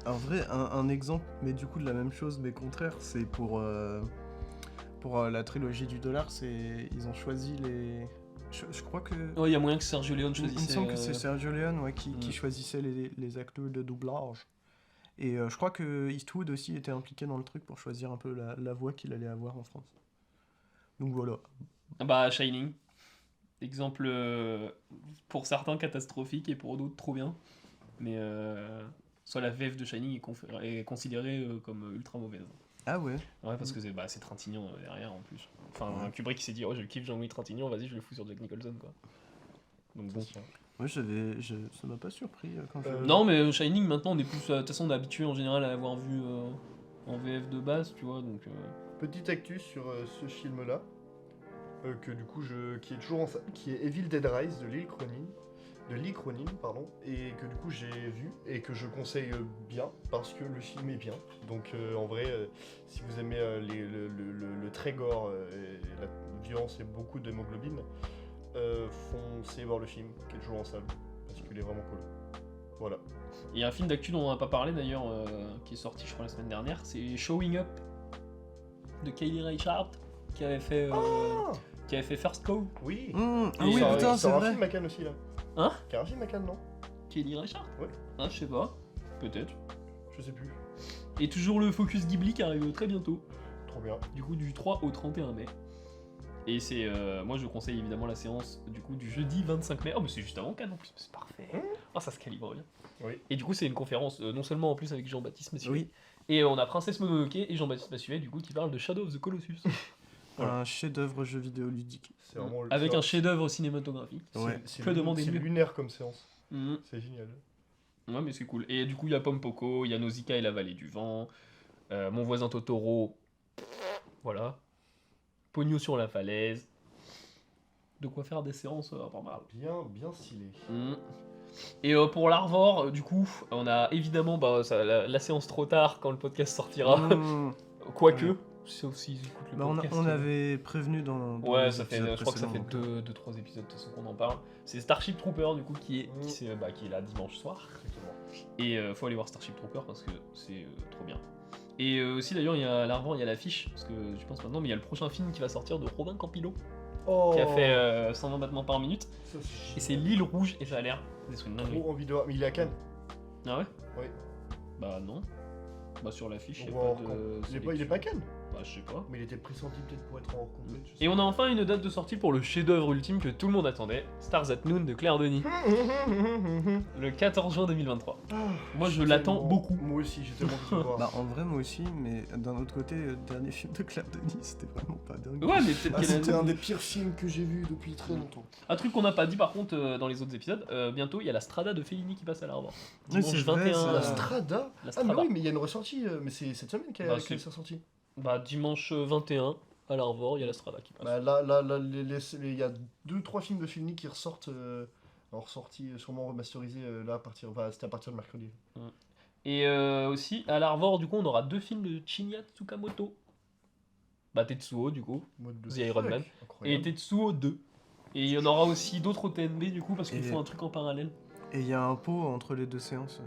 En vrai, un exemple, mais du coup de la même chose, mais contraire, c'est pour la trilogie du dollar, ils ont choisi les... Je crois que... Ouais, il y a moyen que Sergio Leone Il me choisisse. semble que c'est Sergio Leone qui Mm. choisissait les acteurs de doublage. Et je crois que Eastwood aussi était impliqué dans le truc pour choisir un peu la voix qu'il allait avoir en France. Donc voilà. Bah, Shining. Exemple pour certains catastrophique et pour d'autres trop bien. Mais soit la VF de Shining est considérée comme ultra mauvaise. Ah ouais. Ouais, parce que c'est Trintignant derrière en plus. Enfin, Ouais. Kubrick il s'est dit, oh, je kiffe Jean-Louis Trintignant, vas-y, je le fous sur Jack Nicholson quoi. Donc bon. Moi, ça m'a pas surpris quand je... Non, mais Shining maintenant, on est plus. De toute façon, on est habitué en général à l'avoir vu en VF de base, tu vois, donc. Petite actu sur ce film-là, que du coup qui est toujours qui est Evil Dead Rise de Lee Cronin, pardon, et que du coup j'ai vu et que je conseille bien parce que le film est bien. Donc en vrai, si vous aimez le très gore, et la violence et beaucoup d'hémoglobine, foncez voir le film qui est toujours en salle parce qu'il est vraiment cool. Voilà. Il y a un film d'actu dont on n'a pas parlé d'ailleurs, qui est sorti, je crois, la semaine dernière, c'est Showing Up de Kaylee Reichardt qui avait fait First Cow. Oui. Ah Et oui, ça- putain, c'est c'est un vrai. film à Cannes aussi là. Hein Qui a un film à Cannes, non? Kaylee Reichardt. Ouais. Ah, je sais pas. Peut-être. Je sais plus. Et toujours le Focus Ghibli qui arrive très bientôt. Trop bien. Du coup, du 3 au 31 mai. Et c'est. Moi, je conseille évidemment la séance du coup du jeudi 25 mai. Oh, mais c'est juste avant Cannes en plus, c'est parfait. Oh, ça se calibre bien. Oui. Et du coup, c'est une conférence non seulement en plus avec Jean-Baptiste Massuet. Oui. Et on a Princesse Mononoke et Jean-Baptiste Massuet, du coup, qui parle de Shadow of the Colossus. Voilà. Un chef-d'œuvre jeu vidéo ludique. C'est vraiment Avec c'est- un chef-d'œuvre cinématographique. Ouais. C'est Que demander de c'est mieux. lunaire comme séance. Mhm. C'est génial. Ouais, mais c'est cool. Et du coup, il y a Pompoko, il y a Nausicaa et la vallée du vent, Mon voisin Totoro, voilà. Pogno sur la falaise. De quoi faire des séances pas mal. Bien stylé. Et pour l'Arvor, du coup, on a évidemment la séance trop tard quand le podcast sortira. Mmh. Quoique, sauf s'ils écoutent le Bah, podcast. on avait prévenu dans Ouais, les ça fait, épisodes je crois que ça fait précédents, 2-3 épisodes de toute façon qu'on en parle. C'est Starship Trooper du coup qui est là dimanche soir. Exactement. Et faut aller voir Starship Trooper parce que c'est trop bien. Et aussi d'ailleurs il y a l'Arvor, il y a l'affiche, parce que je pense maintenant, mais il y a le prochain film qui va sortir de Robin Campillo, Oh, qui a fait 120 battements par minute. ça, Et c'est L'île rouge et ça a l'air d'être une dinguerie. trop envie de voir. Mais il est à Cannes. Ah ouais? Oui. Bah non. Bah sur l'affiche, il On y va a en pas recom- de. il est pas à Cannes. Bah je sais pas. Mais il était pressenti peut-être pour être en hors complet. je sais Et on a enfin une date de sortie pour le chef-d'œuvre ultime que tout le monde attendait, Stars at Noon de Claire Denis, pas. le 14 juin 2023. Moi je J'ai l'attends tellement- beaucoup. Moi aussi, j'ai tellement envie de le voir. Bah en vrai moi aussi, mais d'un autre côté, le dernier film de Claire Denis, c'était vraiment pas dingue. Ouais, mais peut-être Ah, qu'elle a- c'était un des pires films que j'ai vu depuis très longtemps. Un truc qu'on n'a pas dit par contre dans les autres épisodes, bientôt il y a la Strada de Fellini qui passe à l'Arvor. Oui, Dimanche c'est vrai, 21. ça. La Strada. La Ah mais Strada. oui, mais il y a une ressortie. Mais c'est cette semaine qu'elle Bah, qu'elle c'est- s'est sortie. Bah dimanche 21 à l'Arvor, il y a la Strada qui passe. Bah là, il y a 2-3 films de Fellini qui ressortent, en ressorti sûrement remasterisés là à partir, c'était à partir de mercredi. Et aussi à l'Arvor, du coup, on aura 2 films de Shinya Tsukamoto. Bah Tetsuo du coup, Mode de The Iron Man. Et Incroyable. Tetsuo 2. Et il y en aura aussi d'autres au TNB du coup parce qu'ils Et- font un truc en parallèle. Et il y a un pot entre les deux séances.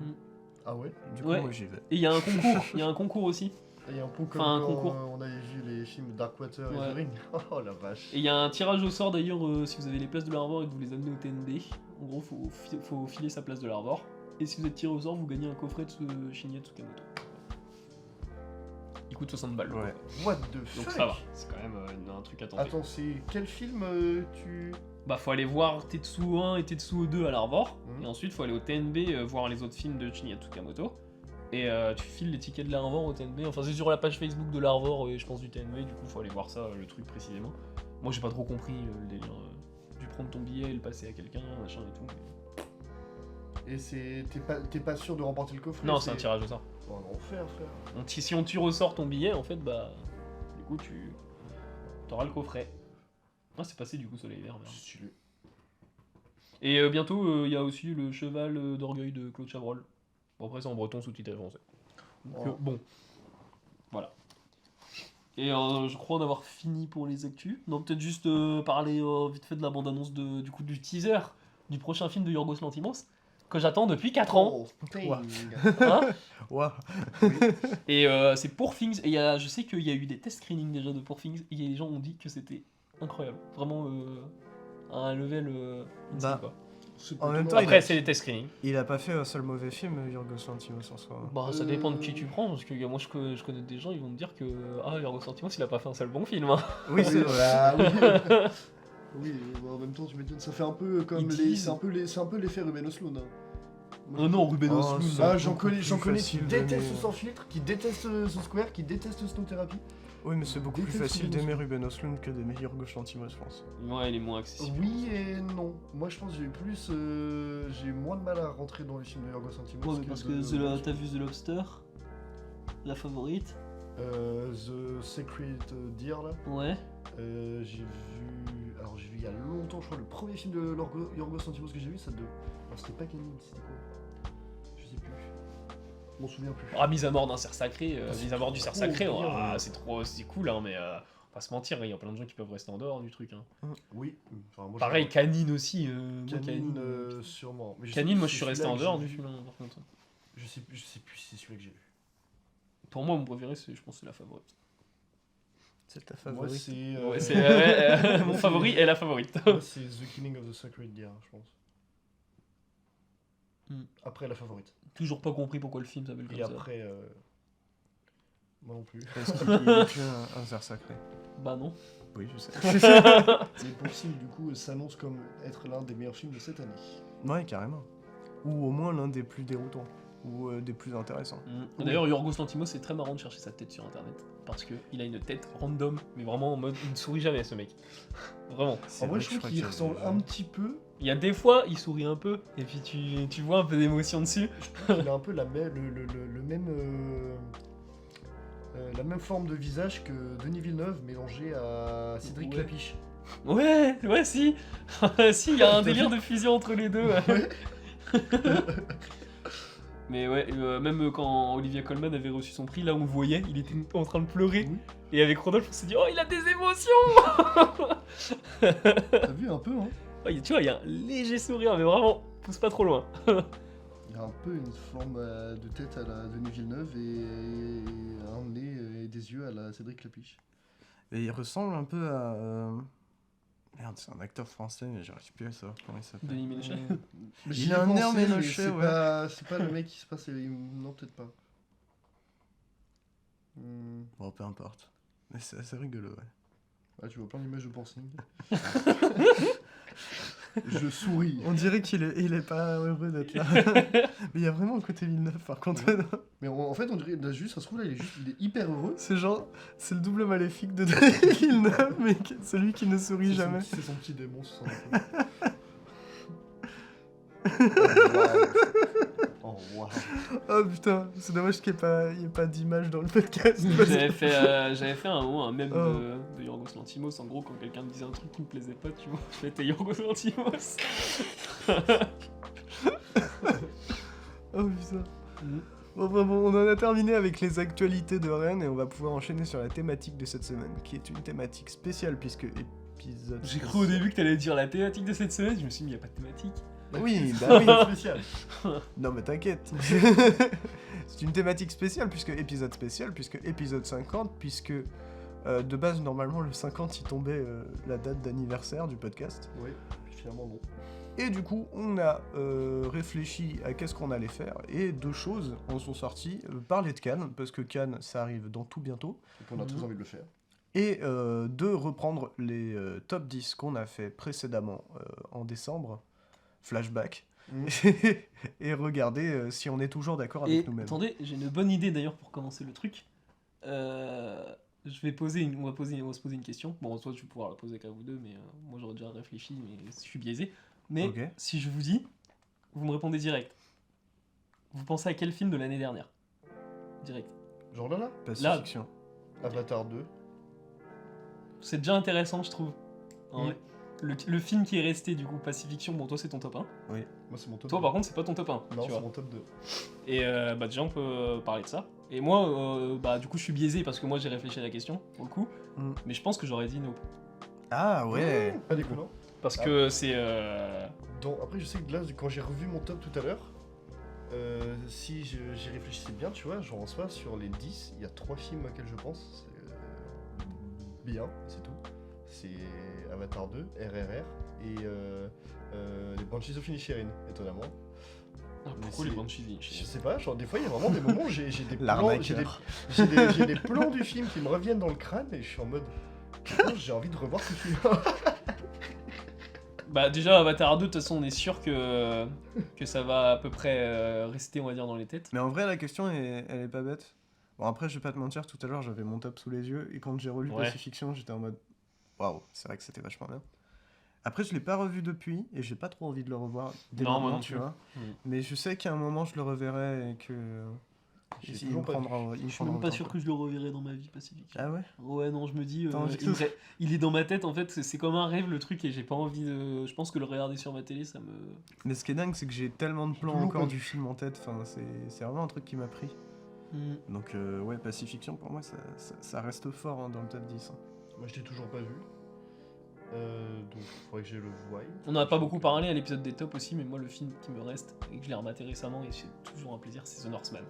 Ah ouais. Du coup, Ouais. moi j'y vais. Et il y a un concours, il y a un concours aussi. Il y a un peu comme Enfin, un quand concours. on avait vu les films Darkwater et Ouais. The Ring. Oh la vache. Et il y a un tirage au sort d'ailleurs si vous avez les places de l'Arvor et que vous les amenez au TNB. En gros, faut filer sa place de l'Arvor. Et si vous êtes tiré au sort, vous gagnez un coffret de ce Shinya Tsukamoto. Il coûte 60 balles. Ouais. What the fuck. Donc ça va, c'est quand même un truc à tenter. Attends, c'est quel film tu bah faut aller voir Tetsuo 1 et Tetsuo 2 à l'Arvor, Mhm. et ensuite faut aller au TNB voir les autres films de Shinya Tsukamoto, et tu files les tickets de l'Arvor au TNB, enfin c'est sur la page Facebook de l'Arvor et je pense du TNB, du coup faut aller voir ça, le truc précisément. Moi j'ai pas trop compris le délire du prendre ton billet et le passer à quelqu'un, machin et tout. Et t'es pas sûr de remporter le coffret? Non, c'est un tirage au sort. Oh, un enfer, frère. Donc si tu ressors ton billet, en fait, bah du coup tu auras le coffret. Ah c'est passé du coup Soleil Vert. Merde. Stylé. Et bientôt il y a aussi le cheval d'orgueil de Claude Chabrol. Bon après c'est en breton sous-titré français. Donc Oh. bon. Voilà. Et je crois en avoir fini pour les actus. Donc peut-être juste parler vite fait de la bande-annonce du coup du teaser du prochain film de Yorgos Lanthimos que j'attends depuis 4 ans. Oh, putain. Ouah. Hein Waouh. et c'est Poor Things. Et je sais qu'il y a eu des test screenings déjà de Poor Things et les gens ont dit que c'était incroyable. Vraiment à un level insane, Bah, quoi. En même temps, Après c'est des test screenings. il a pas fait un seul mauvais film, Yorgos Lanthimos en soi. Bah ça dépend de qui tu prends parce que moi je connais des gens ils vont me dire que Yorgos Lanthimos il a pas fait un seul bon film. Hein. Oui, c'est vrai. Ah, oui. Oui, en même temps, tu m'étonnes. Ça fait un peu comme Ils les. disent- C'est un peu l'effet Ruben Östlund. Hein. Oh non, Ruben Oh, Östlund. ça- Ah, j'en beaucoup connais plus qui facile détestent d'aimer. Sans Filtre, qui détestent The Square, qui détestent Snow Therapy. Oui, mais c'est beaucoup plus Déteste facile Ruben d'aimer Ruben Östlund que d'aimer Yorgos Lanthimos, je pense. Ouais il est moins accessible. Oui et non. Moi, je pense que j'ai eu moins de mal à rentrer dans les films de Yorgos Lanthimos. t'as vu The Lobster, la favorite. The Sacred Deer, là. Ouais. J'ai vu. Alors, j'ai vu il y a longtemps, je crois, le premier film de Yorgos Lanthimos que j'ai vu, ça de. Alors, c'était pas Canine, c'était quoi? Je sais plus. Je m'en souviens plus. Ah mise à mort d'un cerf sacré, c'est mise à mort du cerf trop sacré, bien, ouais. c'est cool hein mais on va se mentir, il y a plein de gens qui peuvent rester en dehors du truc. Hein. Oui. Enfin, moi, Pareil je- Canine aussi. Canine, sûrement. Mais Canine moi je c'est suis resté celui-là en que dehors j'ai du vu. film hein, par contre. Je sais plus si c'est celui-là que j'ai vu. Pour moi mon préféré je pense c'est la favorite. C'est ta Moi, favorite. c'est. Ouais, c'est mon favori et la favorite. Moi, c'est The Killing of the Sacred Deer, je pense. Hmm. Après, la favorite. Toujours pas compris pourquoi le film s'appelle comme Et ça. après. Moi non plus. Est-ce qu'il est plus un cerf sacré? Bah non. Oui, je sais. Mais pour film, du coup, s'annonce comme être l'un des meilleurs films de cette année. Ouais, carrément. Ou au moins l'un des plus déroutants. Ou des plus intéressants. D'ailleurs, Yorgos Lanthimos, c'est très marrant de chercher sa tête sur internet. Parce qu'il a une tête random, mais vraiment en mode il ne sourit jamais ce mec. Vraiment. C'est En vrai, vrai je que trouve crois qu'il que- ressemble un petit peu. Il y a des fois, il sourit un peu, et puis tu vois un peu d'émotion dessus. Il a un peu le même. La même forme de visage que Denis Villeneuve mélangé à Cédric Ouais. Clapiche. Ouais, si. Si, il y a un T'as délire vu de fusion entre les deux. Ouais. Mais ouais, même quand Olivia Colman avait reçu son prix, là on le voyait, il était en train de pleurer. Oui. Et avec Rodolphe, on s'est dit, oh, il a des émotions. T'as vu un peu, hein? Ouais, tu vois, il y a un léger sourire, mais vraiment, pousse pas trop loin. Il y a un peu une forme de tête à la Denis Villeneuve et un nez et des yeux à la Cédric Clapiche. Et il ressemble un peu à. Merde, c'est un acteur français, mais j'arrive plus à savoir comment il s'appelle. Denis Ménochet. J'y ai a un air pensé, mais ménoché, ouais. C'est pas le mec qui se passe. Non, peut-être pas. Bon, peu importe. Mais c'est assez rigolo, ouais. Ah, tu vois plein d'images de pansing. Je souris. On dirait qu'il est pas heureux d'être là. Mais il y a vraiment un côté Villeneuve, par contre. Mais en fait, on dirait, là, juste, ça se trouve, là, il est hyper heureux. C'est genre, c'est le double maléfique de Denis Villeneuve, mais celui qui ne sourit jamais. C'est son petit démon, c'est son Oh, wow. Oh putain, c'est dommage qu'il n'y ait pas d'image dans le podcast. J'avais fait un moment un mème Oh. de Yorgos Lanthimos. En gros, quand quelqu'un me disait un truc qui me plaisait pas, tu vois, je mettais Yorgos Lanthimos. Oh putain. Bon, vraiment, on en a terminé avec les actualités de Rennes et on va pouvoir enchaîner sur la thématique de cette semaine, qui est une thématique spéciale puisque épisode. J'ai cru au début que t'allais dire la thématique de cette semaine. Je me suis dit, il n'y a pas de thématique. Oui, bah oui. Spécial. Non mais t'inquiète. C'est une thématique spéciale puisque épisode 50 puisque de base normalement le 50 il tombait la date d'anniversaire du podcast. Oui, finalement, non. Et du coup, on a réfléchi à qu'est-ce qu'on allait faire, et deux choses en sont sorties. Parler de Cannes, parce que Cannes, ça arrive dans tout bientôt. Donc, on a très envie de le faire. et de reprendre les top 10 qu'on a fait précédemment en décembre, flashback, Mm. et regarder si on est toujours d'accord avec Et nous-mêmes. attendez, j'ai une bonne idée d'ailleurs pour commencer le truc. Je vais poser on va se poser une question. Bon, toi, tu vas pouvoir la poser qu'à vous deux, mais moi, j'aurais déjà réfléchi, mais je suis biaisé. Mais Ok. si je vous dis, vous me répondez direct. Vous pensez à quel film de l'année dernière? Direct. Genre là, Pacifiction. Avatar 2. C'est déjà intéressant, je trouve. En Mm. vrai. Le film qui est resté, du coup, Pacifiction, bon, toi, c'est ton top 1. Moi, c'est mon top Toi, 2. par contre, c'est pas ton top 1. Non, tu c'est vois. mon top 2. Et bah, déjà, on peut parler de ça. Et moi, bah, du coup, je suis biaisé parce que moi, j'ai réfléchi à la question, pour le coup. Mm. Mais je pense que j'aurais dit no. Ah ouais. Pas déconnant. Parce Ah. que c'est. Après, je sais que là, quand j'ai revu mon top tout à l'heure, si j'y réfléchissais bien, tu vois, genre en soi, sur les 10, il y a 3 films auxquels je pense. C'est bien, c'est tout. C'est Avatar 2, RRR et les Banshees of Inisherin, étonnamment. Ah, Mais pourquoi les c'est- Banshees Je sais pas, genre des fois, il y a vraiment des moments où j'ai des plans, L'arnaqueur. j'ai des plans du film qui me reviennent dans le crâne et je suis en mode, putain, j'ai envie de revoir ce film. Bah, déjà, Avatar 2, de toute façon, on est sûr que ça va à peu près rester, on va dire, dans les têtes. Mais en vrai, la question, elle est pas bête. Bon, après, je vais pas te mentir, tout à l'heure, j'avais mon top sous les yeux, et quand j'ai relu Ouais. Pacifiction, j'étais en mode waouh, c'est vrai que c'était vachement bien. Après, je l'ai pas revu depuis, et j'ai pas trop envie de le revoir dès Non, moi maintenant, non tu plus. vois. Mm. Mais je sais qu'à un moment, je le reverrai et que. J'ai il toujours me pas prendra. vu. Il me Je suis prendra même le pas temps, sûr quoi. que je le reverrai dans ma vie, Pacifiction. Ah ouais. Ouais, non, je me dis, T'as envie que il est dans ma tête, en fait, c'est comme un rêve, le truc, et j'ai pas envie de. Je pense que le regarder sur ma télé, ça me. Mais ce qui est dingue, c'est que j'ai tellement de plans toujours encore pas du vu. film en tête, enfin, c'est vraiment un truc qui m'a pris. Mm. Donc, ouais, Pacifiction, pour moi, ça reste fort hein, dans le top 10. hein. Moi, je l'ai toujours pas vu. Donc, il faudrait que je le voie. On en a pas Sachant beaucoup que- parlé à l'épisode des tops aussi, mais moi, le film qui me reste, et que je l'ai rematé récemment, et c'est toujours un plaisir, c'est The Northman.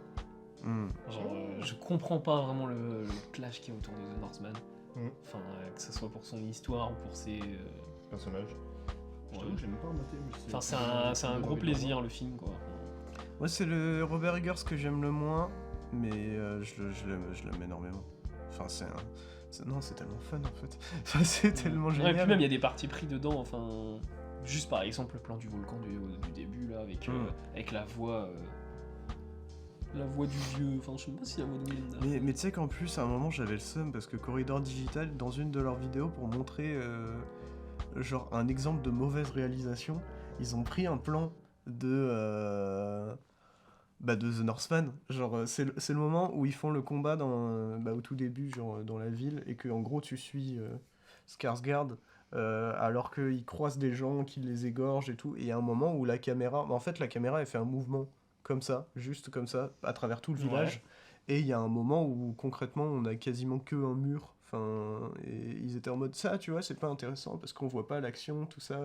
Hmm. Genre, je comprends pas vraiment le clash qu'il y a autour de The Northman. Mm. Enfin, que ce soit pour son histoire ou pour ses. Personnage. Je Ouais. t'avoue que j'ai même pas rematé, mais Enfin, c'est un gros plaisir, le film, quoi. Moi, c'est le Robert Eggers que j'aime le moins, mais je l'aime énormément. Enfin, non, c'est tellement fun en fait. Enfin, c'est tellement Ouais, génial. et puis même, il y a des parties pris dedans, enfin. Juste par exemple, le plan du volcan du début, là, avec la voix. La voix du vieux. Enfin, je sais pas si la voix de Melinda. Mais tu sais qu'en plus, à un moment, j'avais le seum parce que Corridor Digital, dans une de leurs vidéos, pour montrer genre un exemple de mauvaise réalisation, ils ont pris un plan de The Northman. Genre, c'est le moment où ils font le combat au tout début, genre dans la ville, et que en gros, tu suis Skarsgård. Alors qu'ils croisent des gens, qu'ils les égorgent et tout, et il y a un moment où la caméra, en fait la caméra elle fait un mouvement comme ça, juste comme ça, à travers tout le village, et il y a un moment où concrètement on a quasiment que un mur, enfin, et ils étaient en mode ça, tu vois, c'est pas intéressant parce qu'on voit pas l'action, tout ça,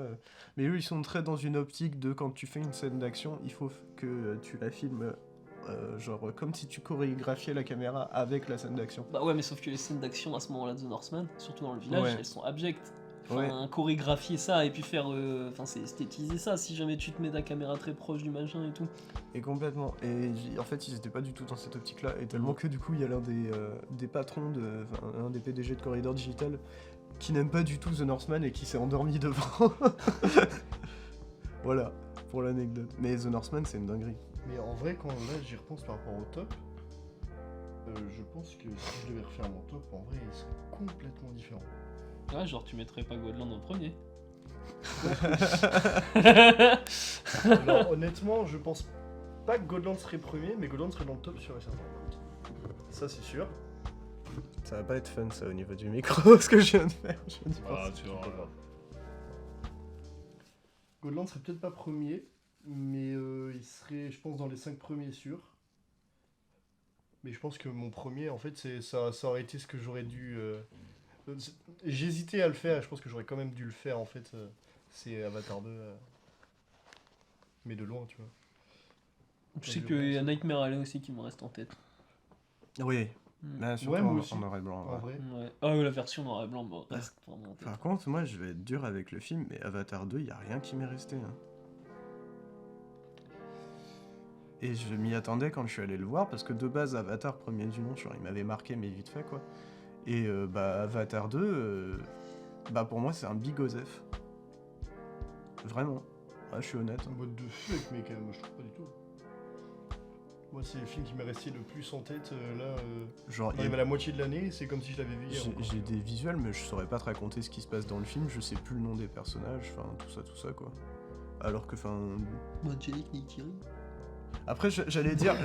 mais eux ils sont très dans une optique de quand tu fais une scène d'action, il faut que tu la filmes. Genre comme si tu chorégraphiais la caméra avec la scène d'action. Bah ouais, mais sauf que les scènes d'action à ce moment-là de The Northman, surtout dans le village, Ouais. elles sont abjectes. Enfin, Ouais. chorégraphier ça et puis faire. Enfin, c'est esthétiser ça si jamais tu te mets ta caméra très proche du machin et tout. Et complètement. Et en fait, ils étaient pas du tout dans cette optique-là. Et tellement que du coup, il y a l'un des patrons, un des PDG de Corridor Digital, qui n'aime pas du tout The Northman et qui s'est endormi devant. Voilà, pour l'anecdote. Mais The Northman, c'est une dinguerie. Mais en vrai, quand là j'y repense par rapport au top, je pense que si je devais refaire mon top, en vrai, il serait complètement différent. Ouais, genre tu mettrais pas Godland en premier. Alors honnêtement, je pense pas que Godland serait premier, mais Godland serait dans le top sur et certain. Ça c'est sûr. Ça va pas être fun, ça, au niveau du micro, ce que je viens de faire. Je viens d'y penser. tu vois. Godland serait peut-être pas premier, mais il serait, je pense, dans les 5 premiers sûrs. Mais je pense que mon premier, en fait, ça aurait été ce que j'aurais dû. J'hésitais à le faire, et je pense que j'aurais quand même dû le faire, en fait. C'est Avatar 2. Mais de loin, tu vois. Je sais qu'il y a Nightmare Alley aussi qui me reste en tête. Oui, Mm. mais surtout Ouais, moi en aussi. noir et blanc. En ouais. vrai. Ouais. Ah ouais, la version noir et blanc, bon, reste vraiment en tête. Par contre, moi, je vais être dur avec le film, mais Avatar 2, il a rien qui m'est resté. hein. Et je m'y attendais quand je suis allé le voir, parce que de base, Avatar, premier du nom, genre, il m'avait marqué, mais vite fait, quoi. Et Avatar 2, pour moi, c'est un big Osef. Vraiment. Ah, je suis honnête. En mode de fuck, mais quand même, je trouve pas du tout. Moi, c'est le film qui m'est resté le plus en tête. Genre, on arrive à la moitié de l'année, c'est comme si je l'avais vu hier. j'ai des visuels, mais je saurais pas te raconter ce qui se passe dans le film. Je sais plus le nom des personnages, enfin, tout ça, quoi. Alors que, enfin... Angelique Neytiri. Après, j'allais dire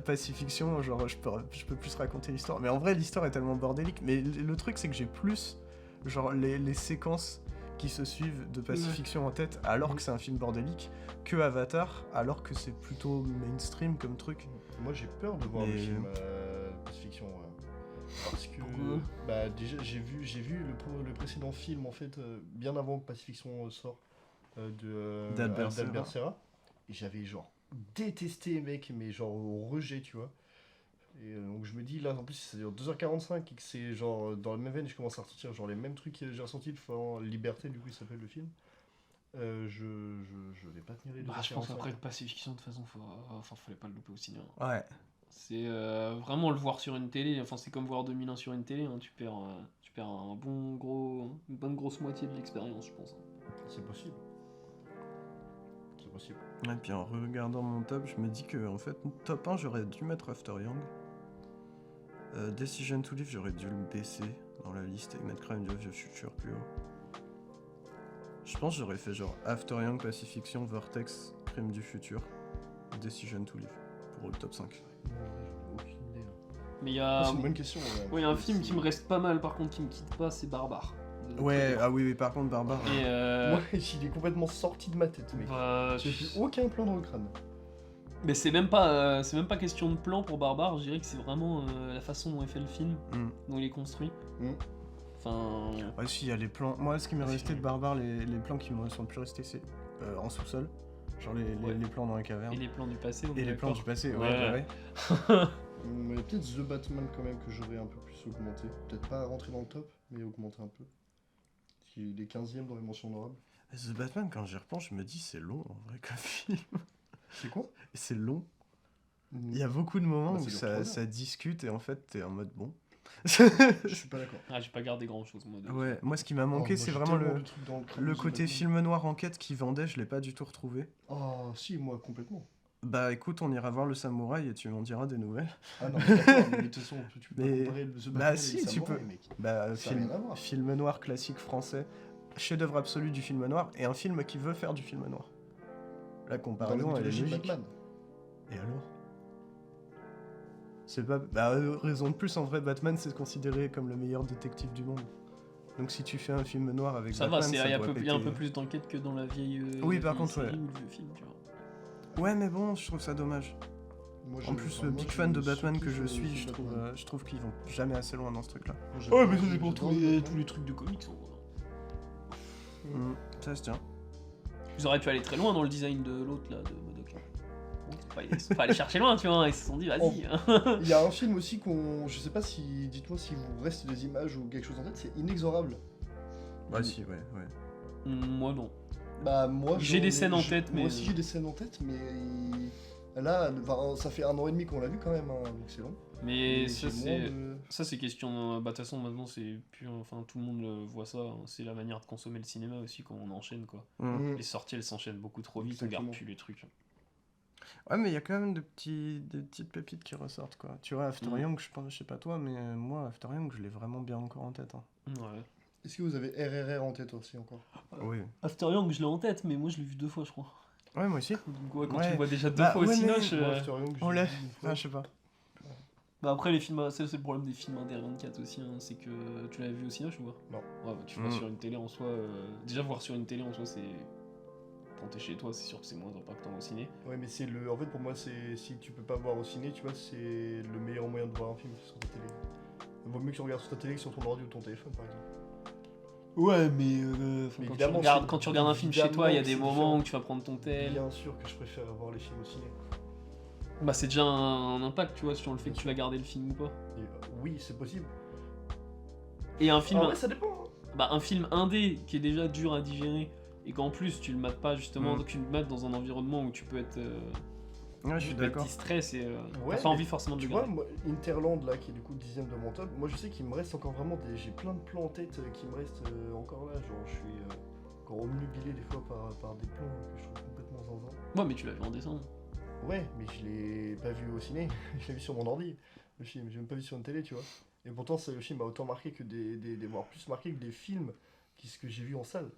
Pacifiction, genre, je peux plus raconter l'histoire. Mais en vrai, l'histoire est tellement bordélique. Mais le truc, c'est que j'ai plus, genre, les séquences qui se suivent de Pacifiction en tête, alors que c'est un film bordélique, que Avatar, alors que c'est plutôt mainstream comme truc. Moi, j'ai peur de voir le film Pacifiction, parce que déjà j'ai vu le précédent film en fait bien avant que Pacifiction sorte d'Albert Serra, et j'avais genre détesté mec, mais genre au rejet, tu vois. Et donc je me dis là en plus ça dure 2h45 et que c'est genre dans la même veine, je commence à ressentir genre les mêmes trucs que j'ai ressenti le Liberté, du coup il s'appelle le film. Je vais pas tenir les 2h45. Je pense qu'après Pacifiction de toute façon fallait pas le louper au cinéma. Ouais. C'est vraiment le voir sur une télé, enfin c'est comme voir 2001 sur une télé, hein, tu perds une bonne grosse moitié de l'expérience, je pense. C'est possible. Et puis en regardant mon top, je me dis que en fait, top 1, j'aurais dû mettre After Yang. Decision to Live, j'aurais dû le baisser dans la liste et mettre Crime of the Future plus haut. Je pense que j'aurais fait genre After Yang, Pacifiction, Vortex, Crime du Futur, Decision to Live pour le top 5. Aucune idée. Mais il y a... c'est une bonne question. Ouais, il y a un film qui me reste pas mal par contre qui me quitte pas, c'est Barbare. Ouais, ah oui, par contre, Barbare. Et Moi, il est complètement sorti de ma tête, mec. J'ai plus aucun plan dans le crâne. Mais c'est même pas question de plan pour Barbare, je dirais que c'est vraiment la façon dont est fait le film, dont il est construit. Enfin... Ouais, si, il y a les plans. Moi, ce qui m'est resté de Barbare, les plans qui me sont le plus restés, c'est en sous-sol. Genre les plans dans la caverne. Et les plans du passé. Et les plans du passé, ouais. Mais peut-être The Batman quand même que j'aurais un peu plus augmenté. Peut-être pas rentrer dans le top, mais augmenter un peu. Il est 15ème dans les mentions honorables. The Batman, quand j'y repense, je me dis c'est long en vrai comme film. C'est quoi ? C'est long. Il y a beaucoup de moments où ça discute et en fait t'es en mode bon. Je suis pas d'accord. J'ai pas gardé grand chose moi. Ouais, moi ce qui m'a manqué c'est vraiment le côté film noir enquête qui vendait, je l'ai pas du tout retrouvé. Oh si, moi complètement. Bah écoute, on ira voir le samouraï et tu m'en diras des nouvelles. Ah non, mais d'accord, mais de toute façon, tu peux pas comparer The Batman et si, le tu peux. Mec. Bah, film noir classique français, chef-d'œuvre absolu du film noir, et un film qui veut faire du film noir. La comparaison, elle est logique. Batman. Et alors ? C'est pas... raison de plus, en vrai, Batman, c'est considéré comme le meilleur détective du monde. Donc si tu fais un film noir avec Batman, il y a un peu plus d'enquête que dans la vieille oui, par contre, ouais. ou le vieux film, tu vois. Ouais, mais bon, je trouve ça dommage. En plus, le big fan de Batman que je suis, je trouve qu'ils vont jamais assez loin dans ce truc-là. Ouais, mais ça c'est pour tous les trucs de comics, en vrai. Ça se tient. Ils auraient pu aller très loin dans le design de l'autre, là, de Modok. Ils pas aller chercher loin, tu vois, ils se sont dit, vas-y. Il y a un film aussi je sais pas si... Dites-moi si vous reste des images ou quelque chose en tête, c'est Inexorable. Bah si, ouais. Moi, non. Bah moi j'ai des scènes en tête, mais... Moi aussi j'ai des scènes en tête, mais là, ça fait 1 an et demi qu'on l'a vu quand même, hein, donc c'est long. Mais ça c'est question... Bah de toute façon maintenant c'est plus... Enfin tout le monde voit ça, hein. C'est la manière de consommer le cinéma aussi quand on enchaîne quoi. Les sorties elles s'enchaînent beaucoup trop vite, on garde plus les trucs. Ouais mais il y a quand même des petites pépites qui ressortent quoi. Tu vois After Yang, je sais pas toi, mais moi After Yang je l'ai vraiment bien encore en tête. Hein. Ouais. Est-ce que vous avez RRR en tête aussi encore ? Oui. After Yang, je l'ai en tête, mais moi je l'ai vu 2 fois, je crois. Ouais, moi aussi. Donc, ouais, quand tu le vois déjà 2 fois au Cinoche. On l'a. Ah, je sais pas. Bah après, les films, c'est le problème des films indés 24 aussi, hein, c'est que tu l'avais vu au Cinoche ou pas ? Non. Ouais, bah, tu vois sur une télé en soi. Déjà, voir sur une télé en soi, c'est. Quand t'es chez toi, c'est sûr que c'est moins impactant au ciné. Ouais, mais c'est le. En fait, pour moi, c'est. Si tu peux pas voir au ciné, tu vois, c'est le meilleur moyen de voir un film sur ta télé. Il vaut mieux que tu regardes sur ta télé que sur ton ordi ou ton téléphone, par exemple. Ouais, mais quand tu regardes un film chez toi, il y a des moments où tu vas prendre ton tel. Bien sûr que je préfère voir les films au ciné. Bah c'est déjà un impact, tu vois, sur le fait que tu vas garder le film ou pas. Oui, c'est possible. Et un film... ouais, ça dépend. Hein. Bah un film indé qui est déjà dur à digérer, et qu'en plus tu le mates pas justement, donc tu le mates dans un environnement où tu peux être... Ouais, je suis Le d'accord. petit stress et Ouais, t'as pas envie mais forcément de Tu le vois, garder. moi, Interland, là, qui est du coup le 10ème de mon top, moi je sais qu'il me reste encore vraiment des. J'ai plein de plans en tête qui me restent encore là. Genre, je suis encore omnubilé des fois par des plans que je trouve complètement zinzin. Ouais, mais tu l'as vu en dessin. Ouais, mais je l'ai pas vu au ciné, je l'ai vu sur mon ordi, le film, j'ai même pas vu sur une télé, tu vois. Et pourtant, le film m'a autant marqué que voire plus marqué que des films que j'ai vus en salle.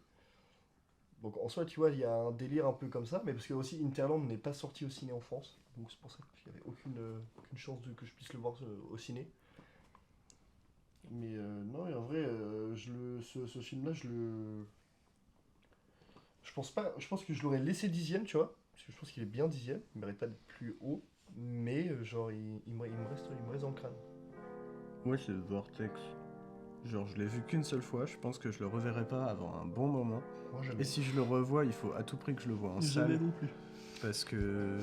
Donc en soi, tu vois, il y a un délire un peu comme ça, mais parce que aussi Interland n'est pas sorti au ciné en France, donc c'est pour ça qu'il n'y avait aucune chance que je puisse le voir au ciné. Mais non, et en vrai, ce film-là, je pense pas, je pense que je l'aurais laissé 10ème, tu vois, parce que je pense qu'il est bien 10ème, il mérite pas d'être plus haut, mais genre, il me reste dans le crâne. Ouais, c'est Vortex. Genre, je l'ai vu qu'une seule fois, je pense que je le reverrai pas avant un bon moment. Moi, jamais. Et si je le revois, il faut à tout prix que je le vois en Jamais salle. non plus. Parce que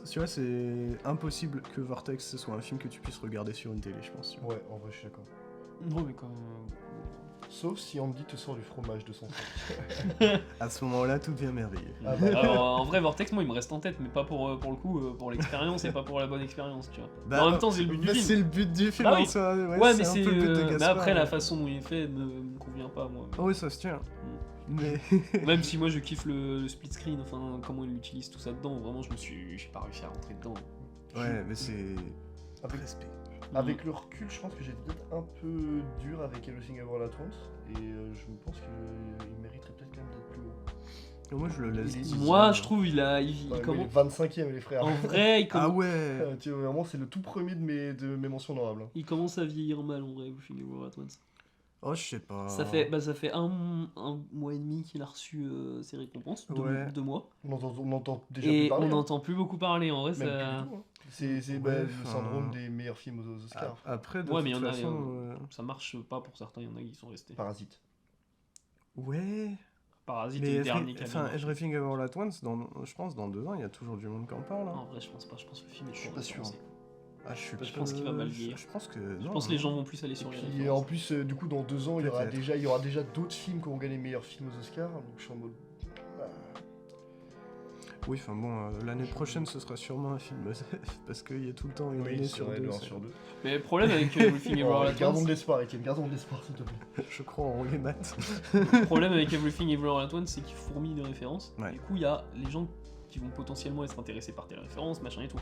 tu vois, c'est impossible que Vortex ce soit un film que tu puisses regarder sur une télé, je pense. tu vois. Ouais, en vrai, je suis d'accord. Non, mais quand Sauf si Andy te sort du fromage de son sac. À ce moment-là, tout devient merveilleux. Ah bah. Alors, en vrai, Vortex, moi, il me reste en tête, mais pas pour le coup, pour l'expérience et pas pour la bonne expérience, tu vois. Bah, en même temps, c'est le but du bah, film. c'est le but du film Bah en oui. soi. Ouais, mais c'est c'est. un peu le but de Mais Gaspard. après, la façon dont il est fait ne me convient pas, moi. Oh oui, ça se tient. Mais. Même si moi, je kiffe le split screen, enfin, comment il utilise tout ça dedans, vraiment, j'ai pas réussi à rentrer dedans. Ouais, mais c'est. Avec, Respect. avec le recul, je pense que j'ai peut-être un peu dur avec Everything Everywhere All At Once, et je me pense qu'il mériterait peut-être quand même d'être plus haut. Moi, je le laisse. Il est- 10e. Moi, je trouve, il Ouais, mais il commence. est 25ème, les frères. En vrai, Ah ouais. Tu vois, vraiment, c'est le tout premier de mes mentions honorables. il commence à vieillir mal, en vrai, Everything Everywhere at Once. Oh, je sais pas. Ça fait un mois et demi qu'il a reçu ses récompenses, Ouais. 2 mois. On entend déjà plus Et parler. on hein. n'entend plus beaucoup parler, en vrai, Même ça... plus du tout, hein. C'est Ouais, le enfin, syndrome des meilleurs films aux Oscars. Après, de Ouais, mais il y toute en a, façon. ça marche pas pour certains, il y en a qui sont restés. Parasite. Ouais. Parasite Mais est le dernier qui a bien marché. Everything Everywhere All At Once, je pense dans 2 ans, il y a toujours du monde qui en parle. hein. En vrai, je pense pas, je pense que le film est Je suis trop pas sûr. référencé. Ah, je pense qu'il va mal vieillir. Je pense que. Je non, pense que les hein. gens vont plus aller sur les Et en références. plus, du coup, dans 2 ans, il y aura Peut-être. déjà d'autres films qui ont gagné meilleurs films aux Oscars. Donc je suis en mode. ah, Oui, enfin bon, l'année prochaine, ce sera sûrement un film. Parce qu'il y a tout le temps une Oui, année c'est sur vrai, deux. le 1 c'est- sur 2. Mais le problème avec Everything Everywhere at Gardons Once, de l'espoir, Etienne, gardons de l'espoir, s'il te plaît. Je crois en les maths. le problème avec Everything Everywhere at Once, c'est qu'il fourmille de références. Ouais. Du coup, il y a les gens qui vont potentiellement être intéressés par tes références, machin et tout.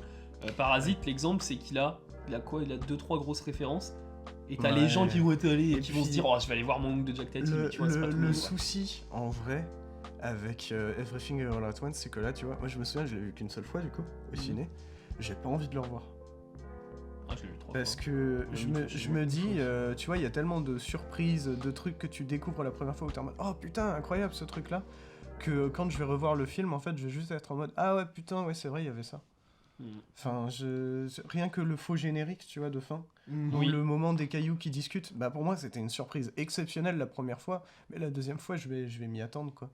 Parasite, l'exemple, c'est qu'il a 2-3 grosses références. Et t'as les Ouais. gens qui vont être allés et Et qui vont se puis, dire, oh, je vais aller voir mon oncle de Jack Tati, mais tu vois, c'est pas tout le le monde. souci, en vrai, avec Everything Everywhere All At Once, c'est que là, tu vois, moi je me souviens, je l'ai vu qu'une seule fois, du coup, au Mhm. ciné. J'ai pas envie de le revoir. Ah, je l'ai vu 3 Parce fois. que Ouais, je une me, fois, je j'ai me vu dis, une fois tu vois, il y a tellement de surprises, de trucs que tu découvres la première fois où t'es en mode oh putain, incroyable ce truc là, que quand je vais revoir le film, en fait, je vais juste être en mode ah ouais, putain, ouais, c'est vrai, il y avait ça. Mhm. Enfin, rien que le faux générique, tu vois, de fin, ou Oui. le moment des cailloux qui discutent, bah pour moi, c'était une surprise exceptionnelle la première fois, mais la deuxième fois, je vais m'y attendre, quoi.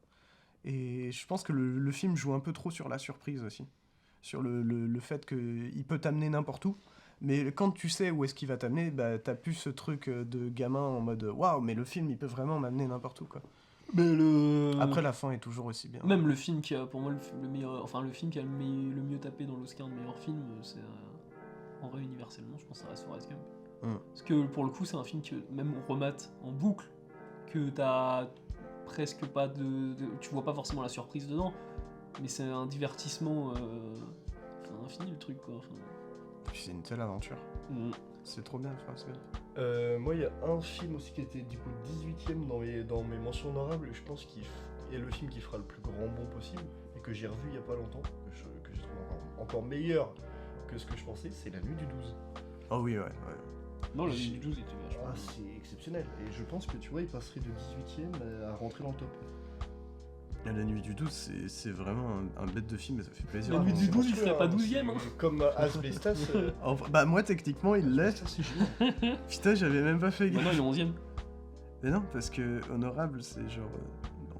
Et je pense que le film joue un peu trop sur la surprise aussi. Sur le fait qu'il peut t'amener n'importe où. Mais quand tu sais où est-ce qu'il va t'amener, bah t'as plus ce truc de gamin en mode waouh, mais le film il peut vraiment m'amener n'importe où, quoi. Mais Après, la fin est toujours aussi bien. Même le film qui a, pour moi, le meilleur, enfin le film qui a le mieux tapé dans l'Oscar de meilleur film, c'est en vrai universellement, je pense que ça reste Forrest Gump. Mm. Parce que pour le coup, c'est un film que même on remate en boucle, que t'as presque pas tu vois pas forcément la surprise dedans, mais c'est un divertissement, enfin infini le truc quoi. Enfin, Puis c'est une telle aventure. mm. C'est trop bien, Forrest Gump. Moi, il y a un film aussi qui était du coup 18ème dans mes mentions honorables, et je pense qu'il est le film qui fera le plus grand bond possible, et que j'ai revu il y a pas longtemps, que je trouve encore meilleur que ce que je pensais, c'est La Nuit du 12. Oh oui, ouais. Non, la nuit du 12 était vachement. Ah, c'est exceptionnel, et je pense que tu vois, il passerait de 18ème à rentrer dans le top. La nuit du 12, c'est vraiment un bête de film, mais ça fait plaisir. La Nuit du c'est 12, il monstrueux, serait pas hein, 12ème, hein. c'est Comme Asbestas. Bah moi techniquement il l'est. Asbestas, c'est génial. Putain, j'avais même pas fait gaffe. Maintenant, il est 11ème. Mais non, parce que honorable c'est genre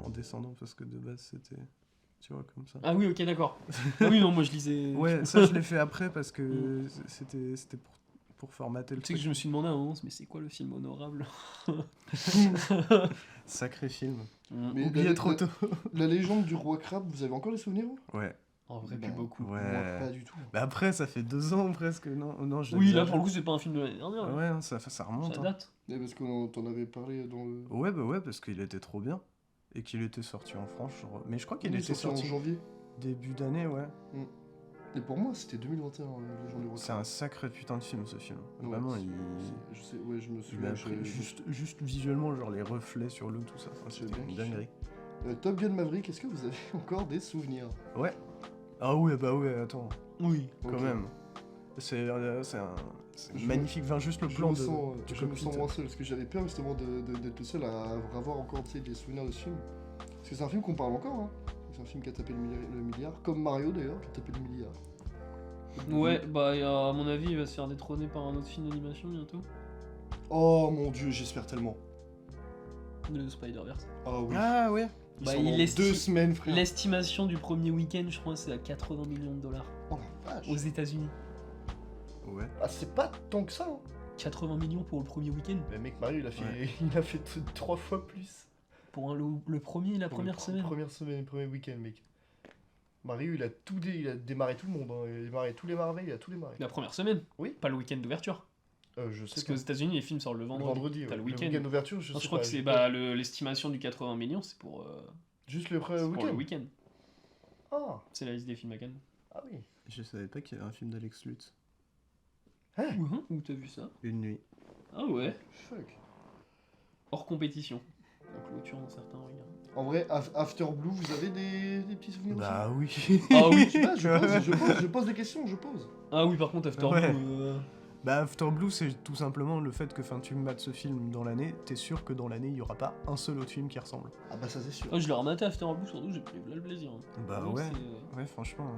en descendant, parce que de base c'était, tu vois, comme ça. Ah oui, ok, d'accord. Ah oui, non, moi je lisais. Ouais, ça je l'ai fait après parce que Mm. c'était pour formater le Tu sais que truc. je me suis demandé à un moment, mais c'est quoi le film honorable? Sacré film. Mais Oublié trop tôt. La légende du roi crabe, vous avez encore les souvenirs vous Ouais. En vrai, Bah, plus beaucoup. Ouais. Moi, pas du tout. Mais après, ça fait 2 ans presque, non, non, Oui, là, pour le coup, c'est pas un film de l'année dernière. Ouais, hein, ça remonte. Ça hein. date. Et parce qu'on t'en avait parlé dans le. Ouais, bah ouais, parce qu'il était trop bien. Et qu'il était sorti en France, mais je crois qu'il Il est était sorti en sorti janvier. début d'année, ouais. Et pour moi, c'était 2021, le jour du record. C'est un sacré putain de film, ce film. Ouais, Vraiment, il... Je sais, ouais, je me il a souviens. pris juste visuellement, genre les reflets sur l'eau, tout ça. Enfin, J'ai c'était bien une kiffé. dinguerie. Top Gun Maverick, est-ce que vous avez encore des souvenirs? Ouais. Ah ouais, bah ouais, attends, Oui. quand Ok. même. C'est Je magnifique, enfin, juste le Je plan me de... sens, du je me cockpit. sens moins seul parce que j'avais peur justement d'être le seul à avoir encore tu sais, des souvenirs de ce film. Parce que c'est un film qu'on parle encore. Hein. C'est un film qui a tapé le milliard, comme Mario d'ailleurs, qui a tapé le milliard. Ouais, bah, à mon avis, il va se faire détrôner par un autre film d'animation bientôt. Oh mon dieu, j'espère tellement. Le Spider-Verse. Ah oui. Ah ouais. Ils bah, sont il dans estime- 2 semaines, frère. L'estimation du premier week-end, je crois, c'est à 80 millions de dollars Oh la vache. aux États-Unis. Ouais. Ah, c'est pas tant que ça. Hein. 80 millions pour le premier week-end. Mais mec, Mario, il a fait, Ouais. il a fait 3 fois plus. Pour le premier, la Pour première le semaine. Première semaine, le premier week-end, mec. Mario, il a démarré tout le monde. Hein. Il a démarré tous les Marvel, il a tout démarré. La première semaine. Oui. Pas le week-end d'ouverture. Je sais Parce pas. qu'aux États-Unis, les films sortent le Le vendredi. vendredi, T'as ouais. le Le week-end. week-end d'ouverture, je Non, sais je crois pas. que c'est j'ai bah, pas- l'estimation du 80 millions, c'est pour Juste le premier c'est pour le week-end. week-end. Ah, C'est la liste des films à Cannes. ah oui. Je savais pas qu'il y avait un film d'Alex Lutz. Où t'as vu ça? Une nuit. Ah ouais. Fuck. Hors compétition. En clôture dans certains regards. En vrai, After Blue, vous avez des petits souvenirs Bah oui. Ah oui. aussi je pose des questions, je pose. Ah oui, par contre, After Ouais. Blue, Bah After Blue, c'est tout simplement le fait que tu mates ce film dans l'année, t'es sûr que dans l'année, il y aura pas un seul autre film qui ressemble. Ah bah ça c'est sûr. Oh, je l'ai rematé After Blue, surtout, j'ai pris là le plaisir. Bah Vraiment, ouais. c'est, Ouais, franchement.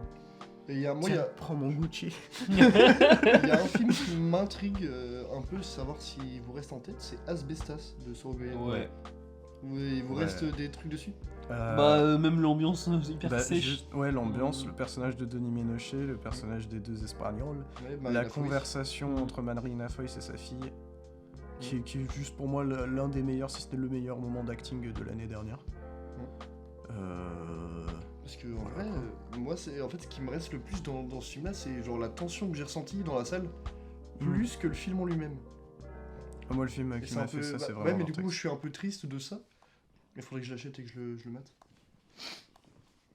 Et il y a, moi, il y a, Prends mon Gucci. il y a un film qui m'intrigue un peu, savoir s'il vous reste en tête, c'est Asbestas de Sorogoyen. Ouais. Il vous Ouais. reste des trucs dessus? Bah, même l'ambiance hyper bah, sèche. ouais, l'ambiance, le personnage de Denis Ménochet, le personnage des deux Espagnols, Ouais, la Marina Foïs. conversation entre Marina Foïs et sa fille, qui est juste pour moi l'un des meilleurs, si ce n'est le meilleur moment d'acting de l'année dernière. Parce que en vrai, moi c'est en fait ce qui me reste le plus dans ce film-là, c'est genre la tension que j'ai ressentie dans la salle, plus que le film en lui-même. Moi, le film Et qui c'est m'a un fait peu- ça, c'est ouais, vraiment mais du coup, Vortex. je suis un peu triste de ça. Il faudrait que je l'achète et que je le mate.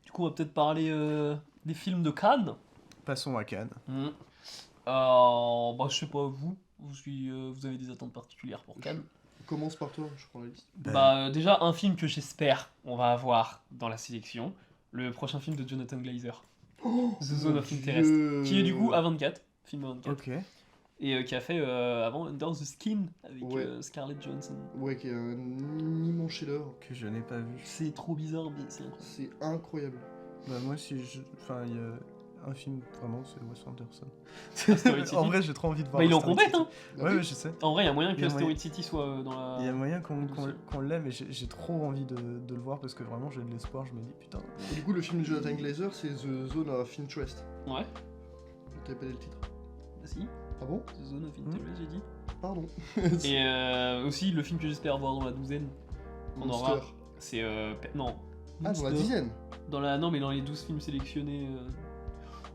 Du coup, on va peut-être parler des films de Cannes. Passons à Cannes. Bah, je sais pas, vous avez des attentes particulières pour Cannes? Commence par toi, je prends la liste. Bah, déjà, un film que j'espère on va avoir dans la sélection, le prochain film de Jonathan Glazer, The Zone of Interest, qui est du coup A24, film A24, Ok. et qui a fait avant Under the Skin avec Ouais. Scarlett Johansson. Ouais, qui est un immense chef Que je n'ai pas vu. C'est trop bizarre, mais c'est incroyable. C'est incroyable. Bah moi enfin il y a un film vraiment c'est Wes Anderson. Asteroid City. En vrai j'ai trop envie de voir. Bah, il est en Asteroid compète, City. hein. Ouais, ouais, je sais. En vrai, il y a moyen Il y que a Asteroid moyen. City soit dans la... Il y a moyen qu'on Dessus. l'aime mais j'ai trop envie de le voir parce que vraiment j'ai de l'espoir, je me dis putain. Et du coup, le film de Jonathan Glazer, c'est The Zone of Interest. Ouais, T'avais pas dit le titre? bah si, Ah bon? The Zone of Interest, j'ai dit. Pardon. Et aussi, le film que j'espère voir dans la douzaine, qu'on aura, Monster. c'est... non. Ah, dans la Monster. dizaine. Non, mais dans les 12 films sélectionnés.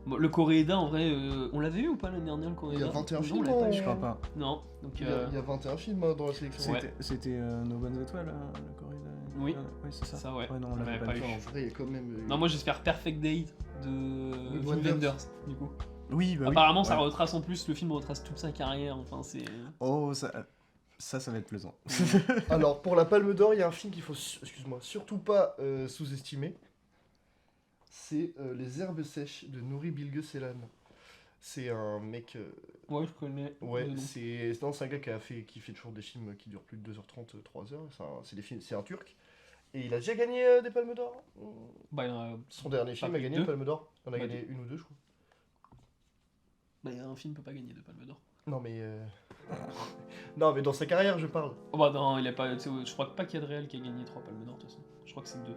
Bon, le Coréeda, en vrai, on l'avait eu ou pas l'année dernière, le Coréeda? Il y a 21 Non, films, on l'avait pas non eu. Je crois pas. Non, donc... Il y a 21 films hein, dans la sélection. Ouais. C'était Nos Bonnes Étoiles la Corée. Oui. Oui c'est ça. Ça, ouais. non on On l'avait l'avait pas pas vu. eu. Enfin, en vrai, il y a quand même. Non, moi j'espère Perfect Date de Wim Wenders. Wenders, du coup. Oui bah oui. Apparemment, ça Ouais. retrace en plus, le film retrace toute sa carrière, enfin c'est... Oh ça va être plaisant. Alors, pour la Palme d'Or, il y a un film qu'il faut, excuse-moi, surtout pas sous-estimer. C'est Les Herbes Sèches de Nouri Bilge Ceylan. C'est un mec. Ouais, je connais. Ouais, de nom. c'est un gars qui fait toujours des films qui durent plus de 2h30, 3h. C'est un Turc. Et il a déjà gagné des Palmes d'Or. Bah, il y en a... Son dernier film a plus gagné deux. une Palme d'Or. On a Bah, gagné une ou deux, je crois. bah, un film peut pas gagner de Palme d'Or. Non, mais. non, mais dans sa carrière, je parle. Oh bah non, il a pas... Je crois pas qu'il y a de réel qui a gagné 3 Palmes d'Or, de toute façon. Je crois que c'est 2.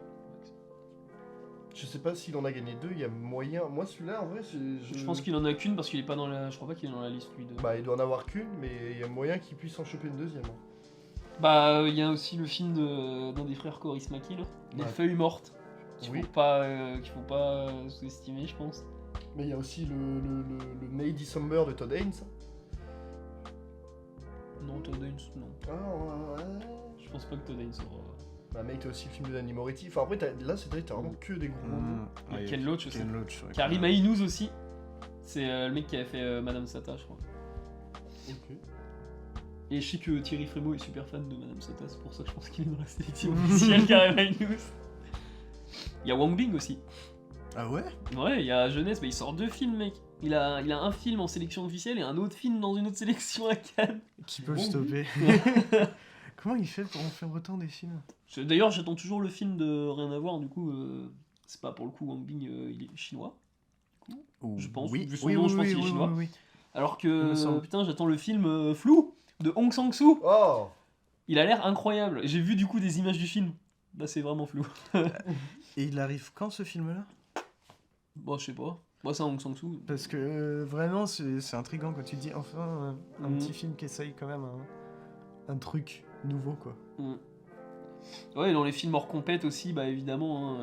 Je sais pas s'il en a gagné deux, il y a moyen. Moi, celui-là, en vrai, Je pense qu'il en a qu'une parce qu'il est pas dans la... Je crois pas qu'il est dans la liste, lui, de... Bah, il doit en avoir qu'une, mais il y a moyen qu'il puisse en choper une deuxième. Bah, il y a aussi le film d'un des frères Coris Maki, là. Les Ouais. Feuilles Mortes. qu'il Oui. faut pas sous-estimer, je pense. Mais il y a aussi le May December de Todd Haynes. Non, Todd Haynes, non. Ah ouais. Je pense pas que Todd Haynes aura... Bah mec, t'as aussi le film de Danny Moretti. Enfin après, là c'est vrai, t'as vraiment que des gros noms. Il y a Ken Loach aussi. Ken Loach, ouais, Karim quand même. Aïnouz aussi. C'est le mec qui avait fait Madame Sata, je crois. Ok. Et je sais que Thierry Frémaux est super fan de Madame Sata, c'est pour ça que je pense qu'il est dans la sélection officielle Karim Aïnouz. Il y a Wang Bing aussi. Ah ouais? Ouais, il y a Jeunesse, il sort 2 films, mec. Il a un film en sélection officielle et un autre film dans une autre sélection à Cannes. Qui peut le Bon, stopper? Comment il fait pour en faire autant des films? D'ailleurs, j'attends toujours le film de Rien à voir, du coup, c'est pas pour le coup Wang Bing, il est chinois. Je pense, Oui, vu son nom, je pense qu'il est chinois. oui. Alors Il me que, semble. putain, j'attends le film Flou de Hong Sang-soo. Oh. Il a l'air incroyable. J'ai vu du coup des images du film. Là, c'est vraiment flou. Et il arrive quand ce film-là? Bon, je sais pas. Moi, c'est un Hong Sang-soo. Parce que vraiment, c'est intriguant quand tu dis enfin un Mhm. petit film qui essaye quand même un truc nouveau, quoi. Mm. Ouais, dans les films hors compète aussi, bah évidemment.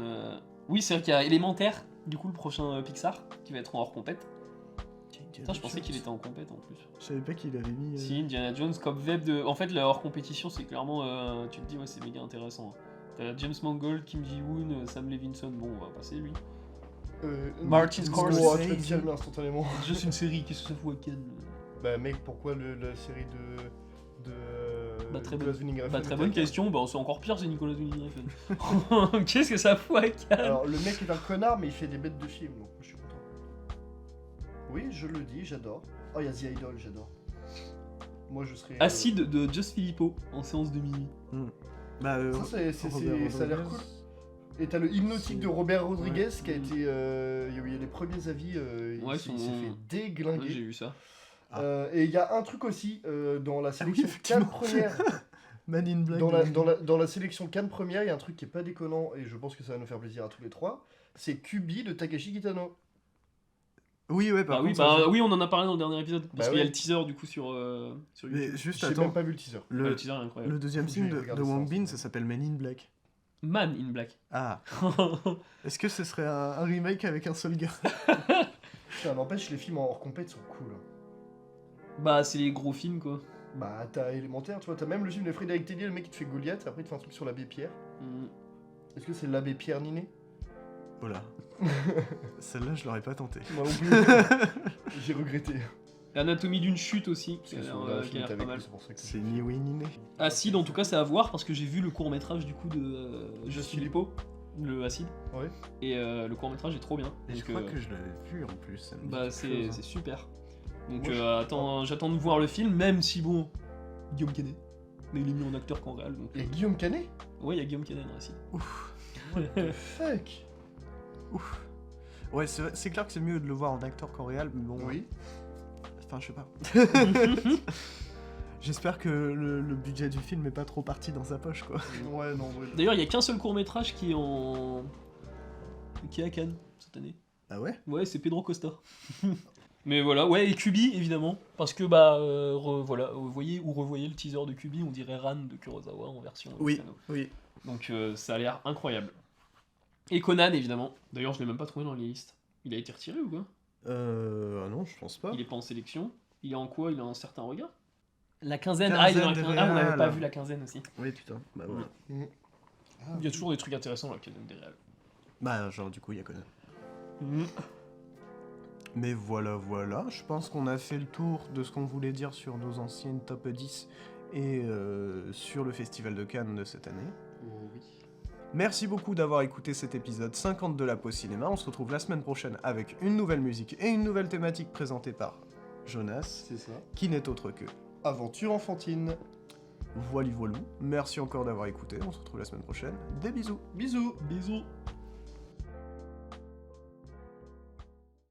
Oui, c'est vrai qu'il y a Élémentaire, du coup, le prochain Pixar, qui va être en hors compète. Putain, je pensais qu'il était en compète en plus. Je savais pas qu'il avait mis. Si, Indiana Jones, Cop Web de. En fait, la hors compétition, c'est clairement. Tu te dis, ouais, c'est méga intéressant. T'as James Mangold, Kim Ji-woon, Sam Levinson, bon, on va passer lui. Martin Scorsese. Oh, tu vas me calmer instantanément. C'est juste une série, qu'est-ce que ça fout à Cannes? Bah mec, pourquoi la série de Bah, très Nicolas bonne, Winding Refn bah, très était bonne à Cannes. question, bah c'est encore pire, c'est Nicolas Winding Refn. Qu'est-ce que ça fout à Cannes? Alors le mec est un connard, mais il fait des bêtes de film, donc je suis content. Oui, je le dis, j'adore. Oh, il y a The Idol, j'adore. Moi je serais. Acide de Just Filippo en séance de minuit. Bah, Ça, ça a l'air Rodriguez. cool. Et t'as le hypnotique de Robert Rodriguez Ouais. qui a été. Il y a les premiers avis, Ouais, il s'est son- fait Ouais, déglinguer. j'ai vu ça. Et il y a un truc aussi dans la oui, sélection effectivement. Cannes première. Man in Black. Dans la sélection Cannes première, il y a un truc qui est pas déconnant et je pense que ça va nous faire plaisir à tous les trois. C'est Kubi de Takeshi Kitano. Oui, ouais, par Bah oui, contre. ça, oui, on en a parlé dans le dernier épisode. Parce Bah qu'il y a ouais. le teaser du coup sur Mais YouTube. juste J'ai attends, même pas vu le teaser. Ouais, le, le teaser est incroyable. le deuxième Faut que film j'aille de regarder Wang ça, Bin, en ça fait. s'appelle Man in Black. Man in Black. Ah, est-ce que ce serait un remake avec un seul gars? Putain, n'empêche, les films en hors compète sont cool. Bah, c'est les gros films quoi. Bah, t'as Élémentaire, tu vois, t'as même le film de Frédéric Tellier, le mec qui te fait Goliath, après il te fait un truc sur l'abbé Pierre. Mm. Est-ce que c'est l'abbé Pierre Ninet? Voilà. Celle-là, je l'aurais pas tenté. Moi non plus. J'ai regretté. L'anatomie d'une chute aussi, Parce qui que a sur l'air la qui a film l'air avec pas lui, mal. c'est pour ça que C'est ni oui ni né. Acide, en tout cas, c'est à voir parce que j'ai vu le court-métrage du coup de Just Filippo, le Acide. Ouais. Et le court-métrage est trop bien. Et je Donc, crois que je l'avais vu en plus. Ça me dit bah, quelque c'est chose, c'est super. Donc, Moi, j'attends de voir le film, même si bon, Guillaume Canet. Mais il est mis en acteur qu'en réel. Donc, Il y a Guillaume Canet? ouais, il y a Guillaume Canet dans Acide. What the fuck? Ouf. Ouais, c'est clair que c'est mieux de le voir en acteur qu'en réel, mais bon. Oui. Enfin, je sais pas. J'espère que le budget du film est pas trop parti dans sa poche, quoi. Ouais, non, ouais. D'ailleurs, il y a qu'un seul court-métrage qui est à Cannes cette année. Ah ouais? Ouais, c'est Pedro Costa. Mais voilà, ouais, et Kubi, évidemment. Parce que, bah, voilà, vous voyez ou revoyez le teaser de Kubi, on dirait Ran de Kurosawa en version Oui, Kitano. oui. Donc, ça a l'air incroyable. Et Conan, évidemment. D'ailleurs, je l'ai même pas trouvé dans les listes. Il a été retiré ou quoi? Ah non, je pense pas. Il est pas en sélection. Il est en quoi? Il a un certain regard? La quinzaine. Quinzaine Il est dans la de quinzaine. Ah, on n'avait réal. pas vu la quinzaine aussi. Oui, putain. Bah voilà. Il y a toujours des trucs intéressants dans la quinzaine des réals. Bah, genre, du coup, il y a Conan. Mais voilà, je pense qu'on a fait le tour de ce qu'on voulait dire sur nos anciennes top 10 et sur le Festival de Cannes de cette année. Oui. Merci beaucoup d'avoir écouté cet épisode 50 de la Pause Cinéma. On se retrouve la semaine prochaine avec une nouvelle musique et une nouvelle thématique présentée par Jonas, C'est ça. qui n'est autre que Aventure enfantine. Voilou. Merci encore d'avoir écouté. On se retrouve la semaine prochaine. Des bisous. Bisous. Bisous.